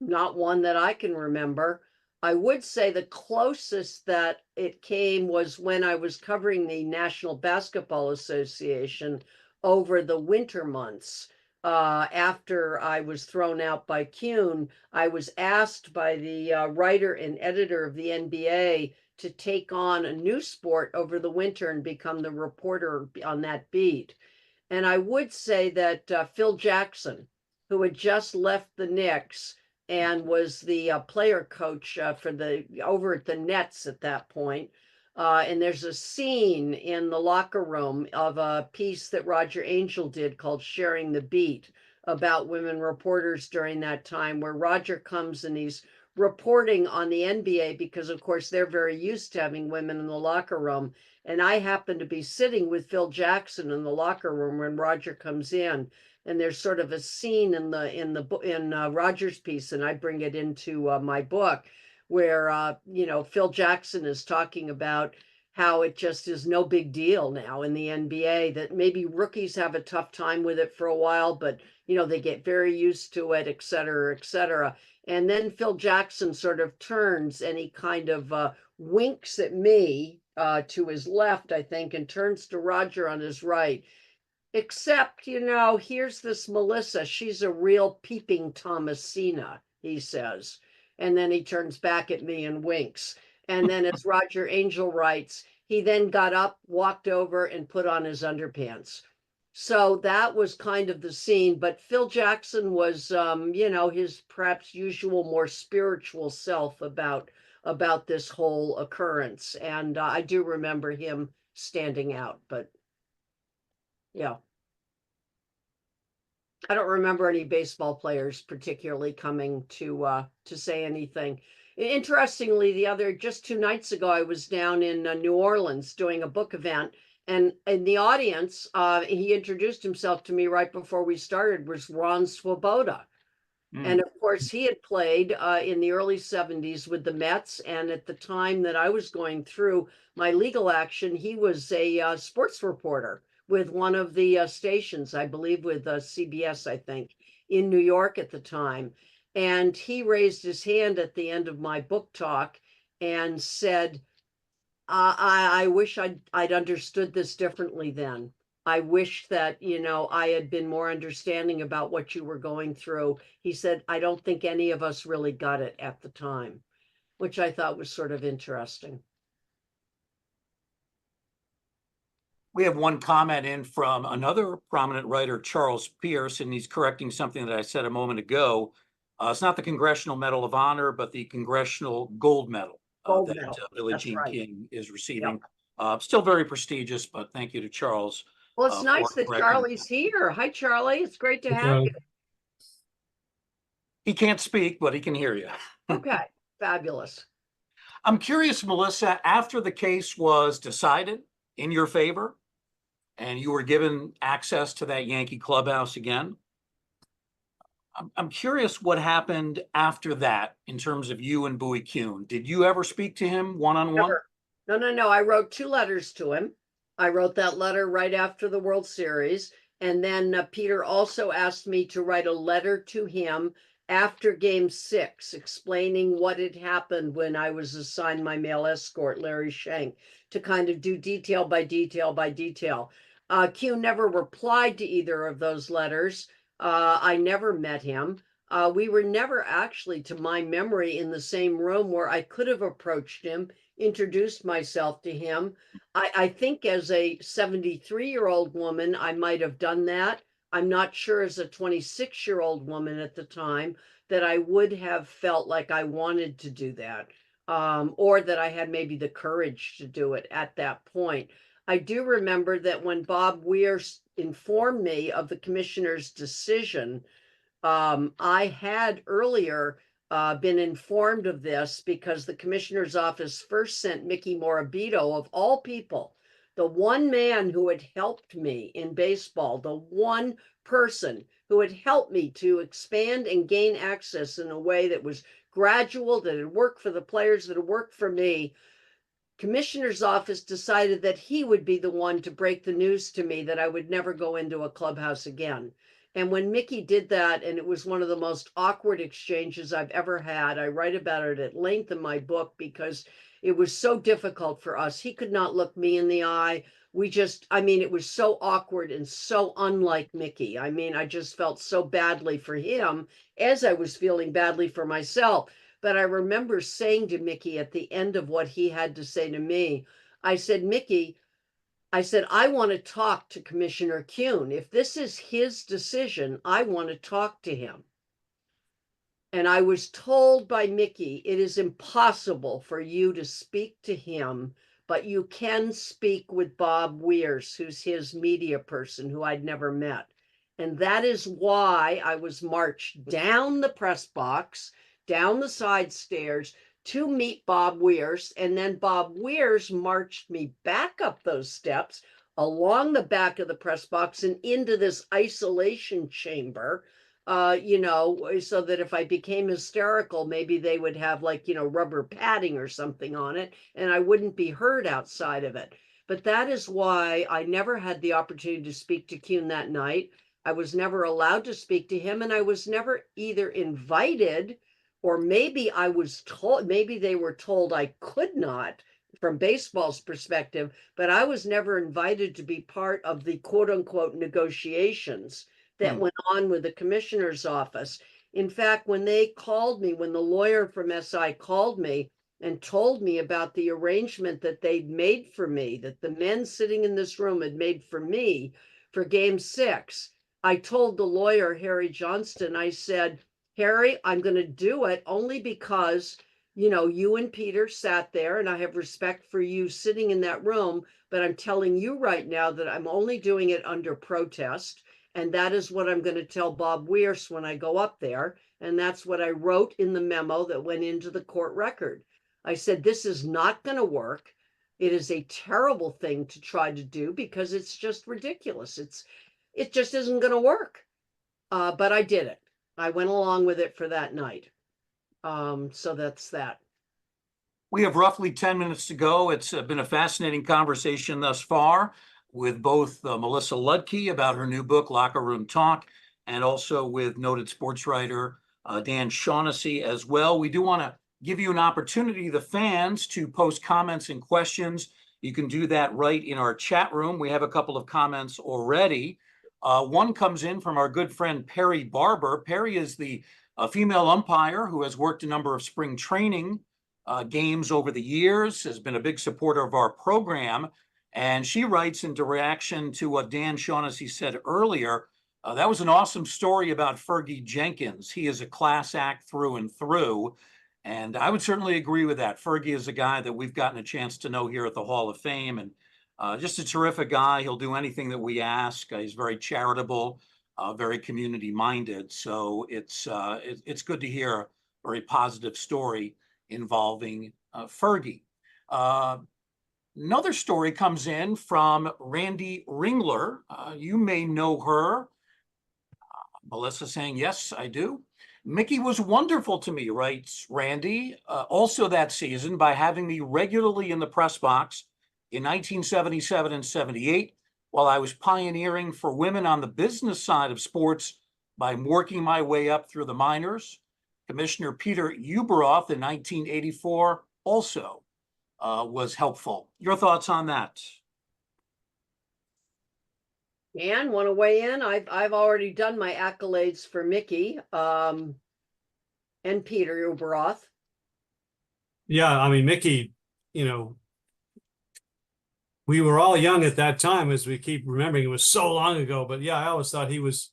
Not one that I can remember. I would say the closest that it came was when I was covering the National Basketball Association over the winter months. After I was thrown out by Kuhn, I was asked by the writer and editor of the NBA to take on a new sport over the winter and become the reporter on that beat. And I would say that Phil Jackson, who had just left the Knicks and was the player coach for the over at the Nets at that point. And there's a scene in the locker room of a piece that Roger Angell did called Sharing the Beat about women reporters during that time, where Roger comes and he's reporting on the NBA because, of course, they're very used to having women in the locker room. And I happen to be sitting with Phil Jackson in the locker room when Roger comes in, and there's sort of a scene in Roger's piece, and I bring it into my book, where Phil Jackson is talking about how it just is no big deal now in the NBA, that maybe rookies have a tough time with it for a while, but they get very used to it, et cetera, et cetera. And then Phil Jackson sort of turns and he kind of winks at me to his left, I think, and turns to Roger on his right. Except, here's this Melissa. She's a real peeping Thomasina, he says. And then he turns back at me and winks. And then, as Roger Angell writes, he then got up, walked over, and put on his underpants. So that was kind of the scene. But Phil Jackson was, his perhaps usual more spiritual self about this whole occurrence. And I do remember him standing out, but yeah. I don't remember any baseball players particularly coming to say anything. Interestingly, just 2 nights ago, I was down in New Orleans doing a book event, and in the audience, he introduced himself to me right before we started, was Ron Swoboda. And of course, he had played in the early 70s with the Mets. And at the time that I was going through my legal action, he was a sports reporter with one of the stations, I believe with CBS, I think, in New York at the time. And he raised his hand at the end of my book talk and said, I wish I'd understood this differently then. I wish that, I had been more understanding about what you were going through. He said, I don't think any of us really got it at the time, which I thought was sort of interesting. We have one comment in from another prominent writer, Charles Pierce, and he's correcting something that I said a moment ago. It's not the Congressional Medal of Honor, but the Congressional Gold Medal Gold that medal. Billie That's Jean right. King is receiving. Still very prestigious, but thank you to Charles. Well, it's nice for that correcting. Charlie's here. Hi, Charlie. It's great to Hey, have Charlie. you. He can't speak, but he can hear you. Okay, fabulous. I'm curious, Melissa, after the case was decided in your favor and you were given access to that Yankee clubhouse again, I'm curious what happened after that in terms of you and Bowie Kuhn. Did you ever speak to him one-on-one? Never. No. I wrote 2 letters to him. I wrote that letter right after the World Series. And then Peter also asked me to write a letter to him after Game 6, explaining what had happened when I was assigned my male escort, Larry Shank, to kind of do detail by detail by detail. Q never replied to either of those letters. I never met him. We were never actually, to my memory, in the same room where I could have approached him, introduced myself to him. I think as a 73-year-old woman, I might have done that. I'm not sure as a 26-year-old woman at the time that I would have felt like I wanted to do that, or that I had maybe the courage to do it at that point. I do remember that when Bob Weir informed me of the commissioner's decision, I had earlier been informed of this because the commissioner's office first sent Mickey Morabito, of all people, the one man who had helped me in baseball, the one person who had helped me to expand and gain access in a way that was gradual, that had worked for the players, that had worked for me. Commissioner's office decided that he would be the one to break the news to me that I would never go into a clubhouse again. And when Mickey did that, and it was one of the most awkward exchanges I've ever had, I write about it at length in my book because it was so difficult for us. He could not look me in the eye. It was so awkward and so unlike Mickey. I just felt so badly for him as I was feeling badly for myself. But I remember saying to Mickey at the end of what he had to say to me, I said, Mickey, I want to talk to Commissioner Kuhn. If this is his decision, I want to talk to him. And I was told by Mickey, it is impossible for you to speak to him, but you can speak with Bob Weirs, who's his media person, who I'd never met. And that is why I was marched down the press box, down the side stairs to meet Bob Weirs. And then Bob Weirs marched me back up those steps along the back of the press box and into this isolation chamber, so that if I became hysterical, maybe they would have rubber padding or something on it and I wouldn't be heard outside of it. But that is why I never had the opportunity to speak to Kuhn that night. I was never allowed to speak to him, and I was never either invited, or maybe I was told, maybe they were told I could not from baseball's perspective, but I was never invited to be part of the quote unquote negotiations that went on with the commissioner's office. In fact, when they called me, when the lawyer from SI called me and told me about the arrangement that they'd made for me, that the men sitting in this room had made for me for Game 6, I told the lawyer, Harry Johnston, I said, Harry, I'm going to do it only because, you and Peter sat there and I have respect for you sitting in that room, but I'm telling you right now that I'm only doing it under protest. And that is what I'm going to tell Bob Weir's when I go up there. And that's what I wrote in the memo that went into the court record. I said, this is not going to work. It is a terrible thing to try to do because it's just ridiculous. It just isn't going to work. But I did it. I went along with it for that night. So that's that. We have roughly 10 minutes to go. It's been a fascinating conversation thus far with both Melissa Ludtke about her new book, Locker Room Talk, and also with noted sports writer Dan Shaughnessy as well. We do want to give you an opportunity, the fans, to post comments and questions. You can do that right in our chat room. We have a couple of comments already. One comes in from our good friend Perry Barber. Perry is the female umpire who has worked a number of spring training games over the years, has been a big supporter of our program. And she writes in reaction to what Dan Shaughnessy said earlier, that was an awesome story about Fergie Jenkins. He is a class act through and through. And I would certainly agree with that. Fergie is a guy that we've gotten a chance to know here at the Hall of Fame, and just a terrific guy. He'll do anything that we ask. He's very charitable, very community minded. So it's good to hear a very positive story involving Fergie. Another story comes in from Randy Ringler. You may know her. Melissa saying, yes, I do. Mickey was wonderful to me, writes Randy, also that season by having me regularly in the press box in 1977 and 78, while I was pioneering for women on the business side of sports by working my way up through the minors. Commissioner Peter Uberoth in 1984 also was helpful. Your thoughts on that? Dan, want to weigh in? I've already done my accolades for Mickey and Peter Uberoth. Yeah, I mean, Mickey, we were all young at that time, as we keep remembering. It was so long ago, but yeah, I always thought he was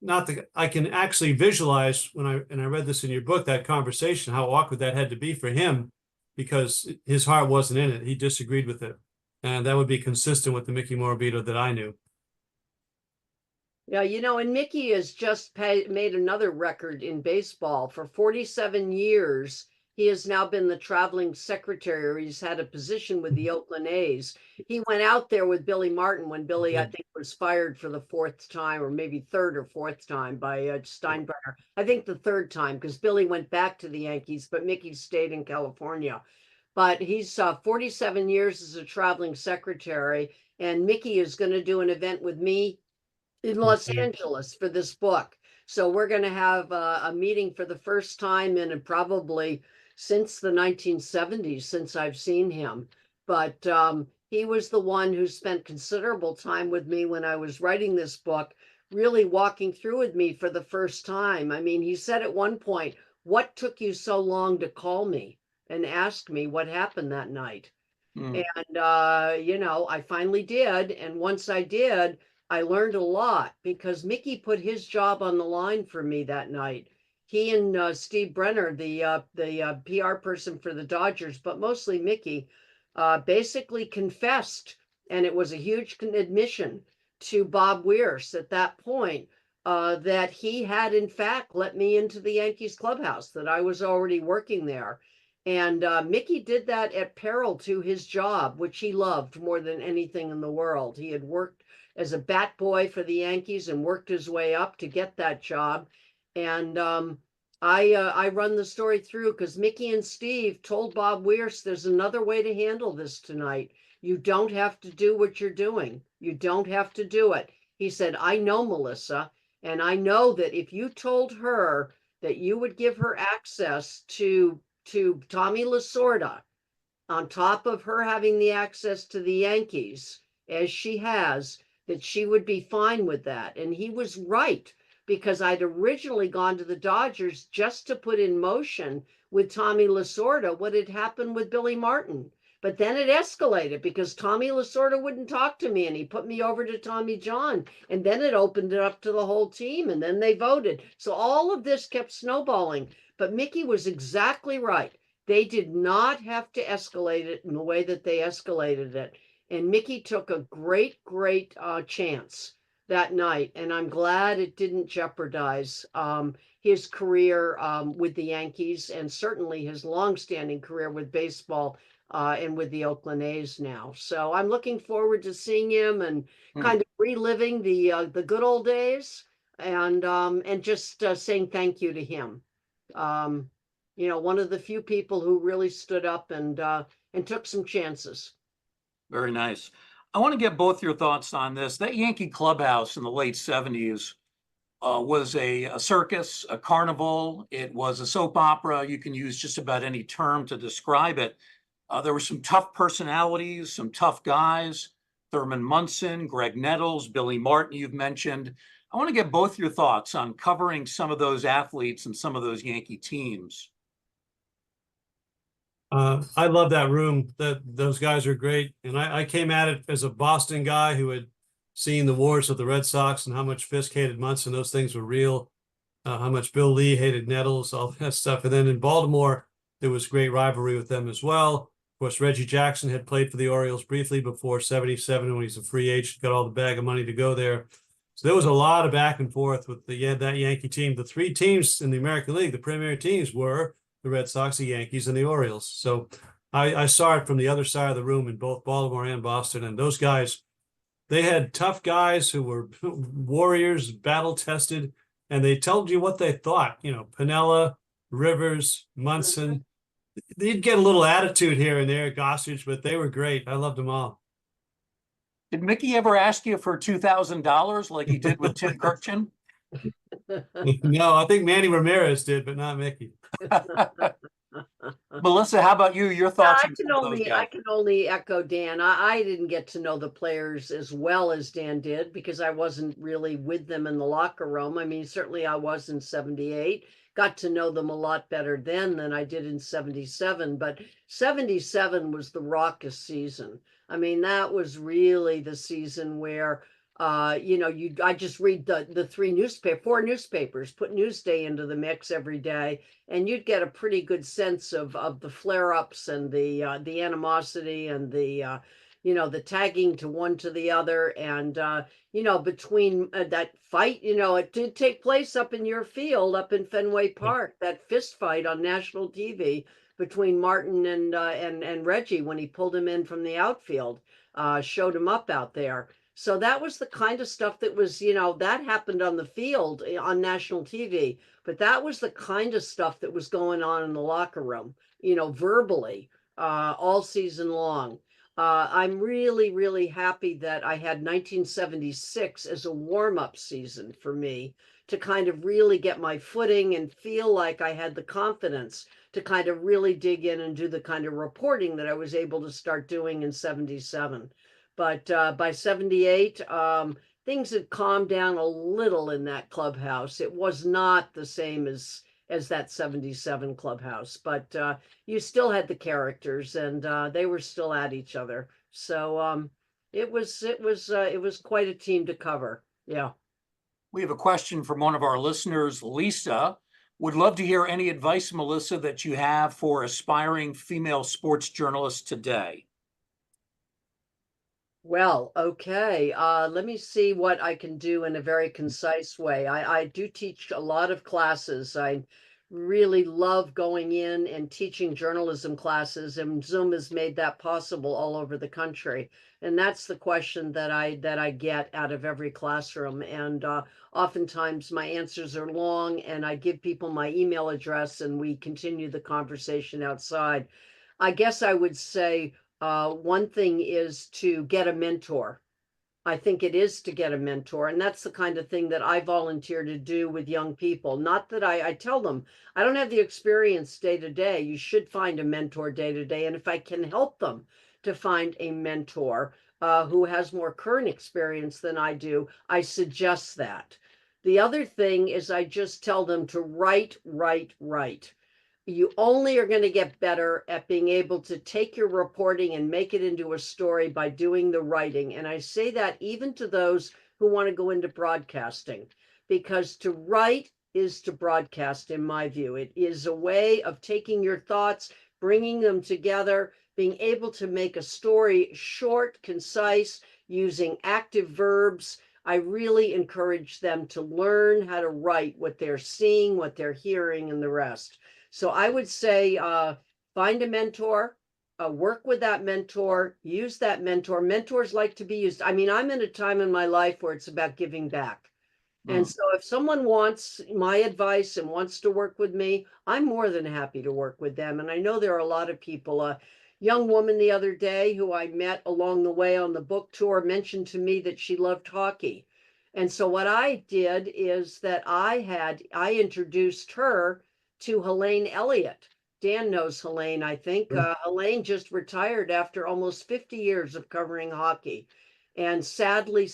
not the. I can actually visualize when I read this in your book, that conversation, how awkward that had to be for him, because his heart wasn't in it. He disagreed with it, and that would be consistent with the Mickey Morabito that I knew. Yeah, and Mickey has just made another record in baseball. For 47 years, he has now been the traveling secretary, or he's had a position with the Oakland A's. He went out there with Billy Martin when Billy, I think, was fired for the fourth time, or maybe third or fourth time by Steinbrenner. I think the third time, because Billy went back to the Yankees, but Mickey stayed in California. But he's 47 years as a traveling secretary, and Mickey is going to do an event with me in Los Angeles for this book. So we're going to have a meeting for the first time in probably since the 1970s, since I've seen him. But he was the one who spent considerable time with me when I was writing this book, really walking through with me for the first time. I mean, he said at one point, "What took you so long to call me and ask me what happened that night?" And, I finally did. And once I did, I learned a lot because Mickey put his job on the line for me that night. He and Steve Brenner, the PR person for the Dodgers, but mostly Mickey, basically confessed, and it was a huge admission to Bob Weir's at that point, that he had in fact let me into the Yankees clubhouse, that I was already working there. And Mickey did that at peril to his job, which he loved more than anything in the world. He had worked as a bat boy for the Yankees and worked his way up to get that job. And I run the story through because Mickey and Steve told Bob Weir, there's another way to handle this tonight. You don't have to do what you're doing. You don't have to do it. He said, I know Melissa, and I know that if you told her that you would give her access to Tommy Lasorda, on top of her having the access to the Yankees, as she has, that she would be fine with that. And he was right, because I'd originally gone to the Dodgers just to put in motion with Tommy Lasorda what had happened with Billy Martin. But then it escalated because Tommy Lasorda wouldn't talk to me, and he put me over to Tommy John, and then it opened it up to the whole team, and then they voted. So all of this kept snowballing. But Mickey was exactly right. They did not have to escalate it in the way that they escalated it. And Mickey took a great chance that night, and I'm glad it didn't jeopardize his career with the Yankees, and certainly his longstanding career with baseball and with the Oakland A's now. So I'm looking forward to seeing him and Hmm. kind of reliving the good old days, and just saying thank you to him. Um, one of the few people who really stood up and took some chances. Very nice. I want to get both your thoughts on this. That Yankee clubhouse in the late 70s was a circus, a carnival. It was a soap opera. You can use just about any term to describe it. There were some tough personalities, some tough guys. Thurman Munson, Greg Nettles, Billy Martin, you've mentioned. I want to get both your thoughts on covering some of those athletes and some of those Yankee teams. I love that room. Those guys are great. And I came at it as a Boston guy who had seen the wars of the Red Sox and how much Fisk hated Munson. Those things were real. How much Bill Lee hated Nettles, all that stuff. And then in Baltimore, there was great rivalry with them as well. Of course, Reggie Jackson had played for the Orioles briefly before 77 when he's a free agent, got all the bag of money to go there. So there was a lot of back and forth with that Yankee team. The three teams in the American League, the premier teams, were the Red Sox, the Yankees, and the Orioles. So I saw it from the other side of the room in both Baltimore and Boston. And those guys, they had tough guys who were warriors, battle tested, and they told you what they thought. Piniella, Rivers, Munson. They'd get a little attitude here and there, Gossage, but they were great. I loved them all. Did Mickey ever ask you for $2,000 like he did with Tim Kirkchin? No, I think Manny Ramirez did, but not Mickey. Melissa, how about you? Your thoughts I on can some of those only I guys? can only echo Dan. I didn't get to know the players as well as Dan did because I wasn't really with them in the locker room. I mean, certainly I was in 78. Got to know them a lot better then than I did in 77, but 77 was the raucous season. I mean, that was really the season where I just read the four newspapers, put Newsday into the mix every day, and you'd get a pretty good sense of the flare-ups and the animosity and the tagging to one to the other, and between that fight, it did take place up in your field, up in Fenway Park, that fist fight on national TV between Martin and Reggie when he pulled him in from the outfield, showed him up out there. So that was the kind of stuff that was, that happened on the field on national TV. But that was the kind of stuff that was going on in the locker room, verbally, all season long. I'm really, really happy that I had 1976 as a warm-up season for me to kind of really get my footing and feel like I had the confidence to kind of really dig in and do the kind of reporting that I was able to start doing in 77. But by 78, things had calmed down a little in that clubhouse. It was not the same as that 77 clubhouse, but you still had the characters, and they were still at each other. So it was quite a team to cover. Yeah. We have a question from one of our listeners, Lisa. Would love to hear any advice, Melissa, that you have for aspiring female sports journalists today. Well, okay. Let me see what I can do in a very concise way. I do teach a lot of classes. I really love going in and teaching journalism classes, and Zoom has made that possible all over the country. And that's the question that I get out of every classroom. And oftentimes my answers are long, and I give people my email address, and we continue the conversation outside. I guess I would say one thing is to get a mentor. I think it is to get a mentor. And that's the kind of thing that I volunteer to do with young people. Not that I tell them, I don't have the experience day to day. You should find a mentor day to day. And if I can help them to find a mentor who has more current experience than I do, I suggest that. The other thing is I just tell them to write, write, write. You only are going to get better at being able to take your reporting and make it into a story by doing the writing. And I say that even to those who want to go into broadcasting, because to write is to broadcast, in my view. It is a way of taking your thoughts, bringing them together, being able to make a story short, concise, using active verbs, I really encourage them to learn how to write what they're seeing, what they're hearing, and the rest. So I would say find a mentor, work with that mentor, use that mentor. Mentors like to be used. I mean, I'm in a time in my life where it's about giving back. And so if someone wants my advice and wants to work with me, I'm more than happy to work with them. And I know there are a lot of people. A young woman the other day who I met along the way on the book tour mentioned to me that she loved hockey. And so what I did is that I introduced her to Helene Elliott. Dan knows Helene, I think. Helene just retired after almost 50 years of covering hockey. And sadly,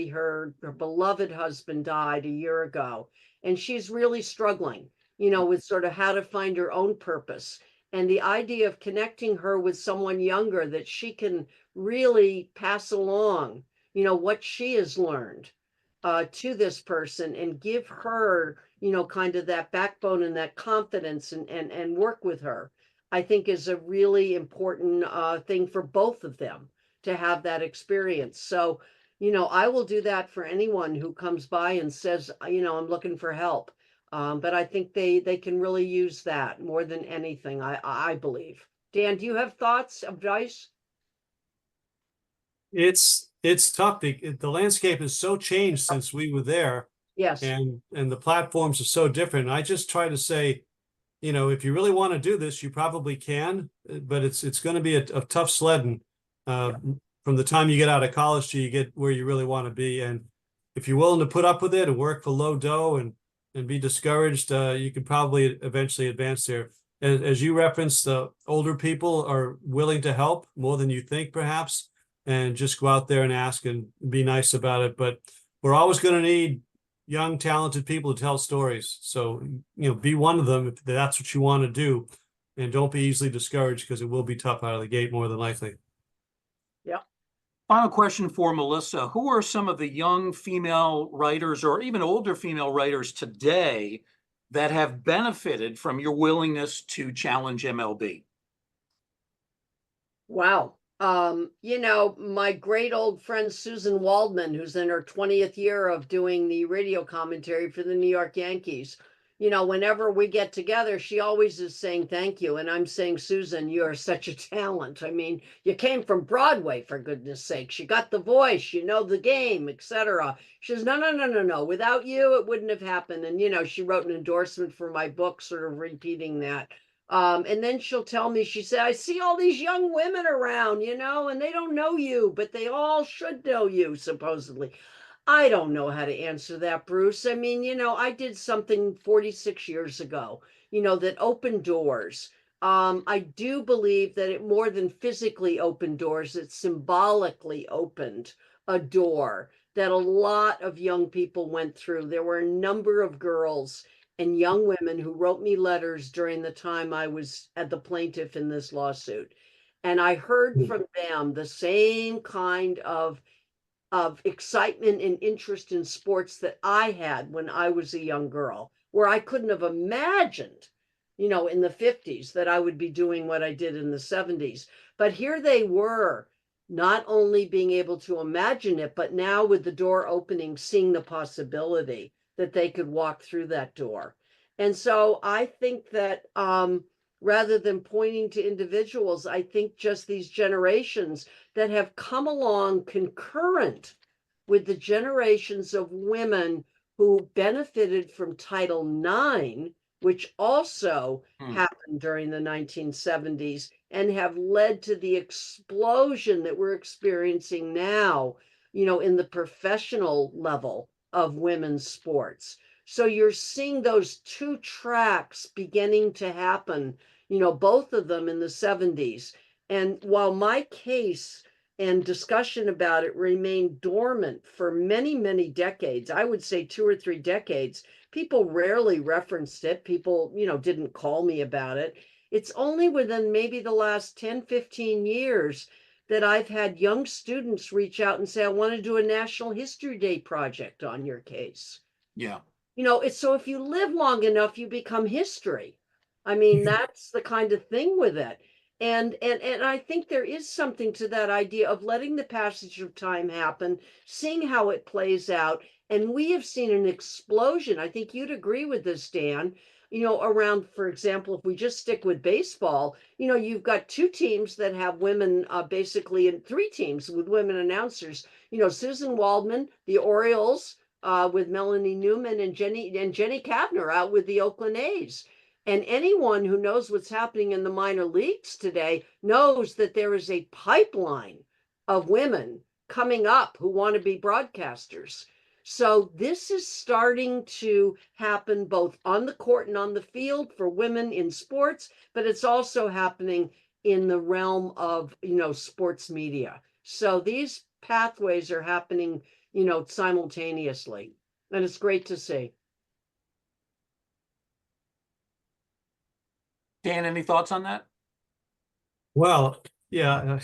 her beloved husband died a year ago. And she's really struggling, with sort of how to find her own purpose. And the idea of connecting her with someone younger that she can really pass along, what she has learned to this person and give her, kind of that backbone and that confidence and work with her, I think is a really important thing for both of them to have that experience. So, I will do that for anyone who comes by and says, I'm looking for help. But I think they can really use that more than anything, I believe. Dan, do you have thoughts, advice? It's tough. The landscape has so changed since we were there, Yes. and the platforms are so different. I just try to say, if you really want to do this, you probably can, but it's going to be a tough sledding from the time you get out of college to you get where you really want to be. And if you're willing to put up with it and work for low dough and be discouraged, you can probably eventually advance there. As you referenced, older people are willing to help more than you think, perhaps, and just go out there and ask and be nice about it. But we're always going to need young, talented people to tell stories. So, be one of them if that's what you want to do. And don't be easily discouraged, because it will be tough out of the gate more than likely. Yeah. Final question for Melissa. Who are some of the young female writers or even older female writers today that have benefited from your willingness to challenge MLB? Wow. My great old friend Susan Waldman, who's in her 20th year of doing the radio commentary for the New York Yankees, whenever we get together, she always is saying thank you. And I'm saying, Susan, you are such a talent. I mean, you came from Broadway, for goodness sakes. You got the voice, you know the game, etc. She says, no. Without you, it wouldn't have happened. And, she wrote an endorsement for my book, sort of repeating that. And then she'll tell me, she said, I see all these young women around, and they don't know you, but they all should know you, supposedly. I don't know how to answer that, Bruce. I mean, I did something 46 years ago, that opened doors. I do believe that it more than physically opened doors, it symbolically opened a door that a lot of young people went through. There were a number of girls and young women who wrote me letters during the time I was at the plaintiff in this lawsuit. And I heard from them the same kind of excitement and interest in sports that I had when I was a young girl, where I couldn't have imagined, in the 50s that I would be doing what I did in the 70s. But here they were, not only being able to imagine it, but now with the door opening, seeing the possibility that they could walk through that door. And so I think that rather than pointing to individuals, I think just these generations that have come along concurrent with the generations of women who benefited from Title IX, which also happened during the 1970s and have led to the explosion that we're experiencing now, in the professional level of women's sports. So you're seeing those two tracks beginning to happen, both of them in the 70s. And while my case and discussion about it remained dormant for many, many decades, I would say 2 or 3 decades, people rarely referenced it. People, didn't call me about it. It's only within maybe the last 10, 15 years that I've had young students reach out and say, I want to do a National History Day project on your case. Yeah. It's so if you live long enough, you become history. I mean, that's the kind of thing with it. And I think there is something to that idea of letting the passage of time happen, seeing how it plays out. And we have seen an explosion. I think you'd agree with this, Dan, around, for example, if we just stick with baseball, you've got two teams that have women, basically, and three teams with women announcers. Susan Waldman, the Orioles, with Melanie Newman, and Jenny Kavner out with the Oakland A's. And anyone who knows what's happening in the minor leagues today knows that there is a pipeline of women coming up who want to be broadcasters. So this is starting to happen both on the court and on the field for women in sports, but it's also happening in the realm of, sports media. So these pathways are happening, simultaneously, and it's great to see. Dan, any thoughts on that? Well, yeah,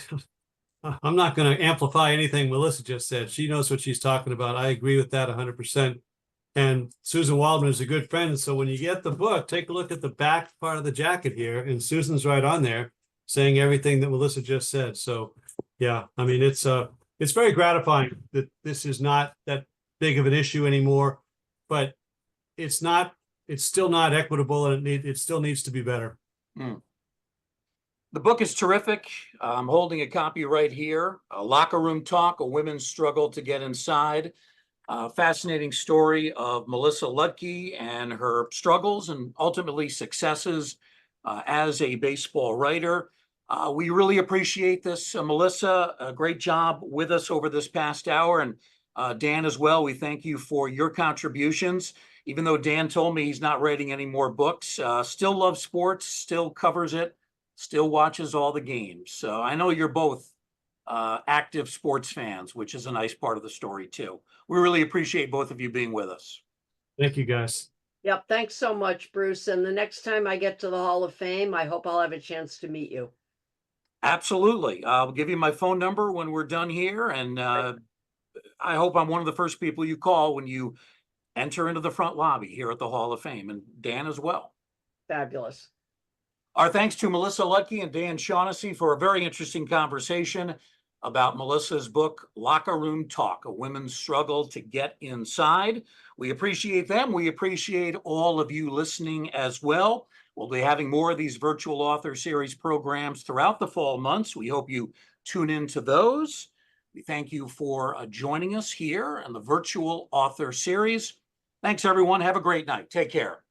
I'm not going to amplify anything Melissa just said. She knows what she's talking about. I agree with that 100%. And Susan Waldman is a good friend. So when you get the book, take a look at the back part of the jacket here. And Susan's right on there saying everything that Melissa just said. So yeah, I mean, it's very gratifying that this is not that big of an issue anymore, but it's still not equitable, and it still needs to be better. The book is terrific. I'm holding a copy right here. A Locker Room Talk, a women's struggle to get inside. Fascinating story of Melissa Ludtke and her struggles and ultimately successes as a baseball writer. We really appreciate this. Melissa, a great job with us over this past hour. And Dan as well, we thank you for your contributions. Even though Dan told me he's not writing any more books, still loves sports, still covers it, still watches all the games. So I know you're both active sports fans, which is a nice part of the story too. We really appreciate both of you being with us. Thank you, guys. Yep. Thanks so much, Bruce. And the next time I get to the Hall of Fame, I hope I'll have a chance to meet you. Absolutely. I'll give you my phone number when we're done here. And I hope I'm one of the first people you call when you enter into the front lobby here at the Hall of Fame, and Dan as well. Fabulous. Our thanks to Melissa Ludtke and Dan Shaughnessy for a very interesting conversation about Melissa's book, Locker Room Talk, a women's struggle to get inside. We appreciate them. We appreciate all of you listening as well. We'll be having more of these virtual author series programs throughout the fall months. We hope you tune into those. We thank you for joining us here in the virtual author series. Thanks, everyone. Have a great night. Take care.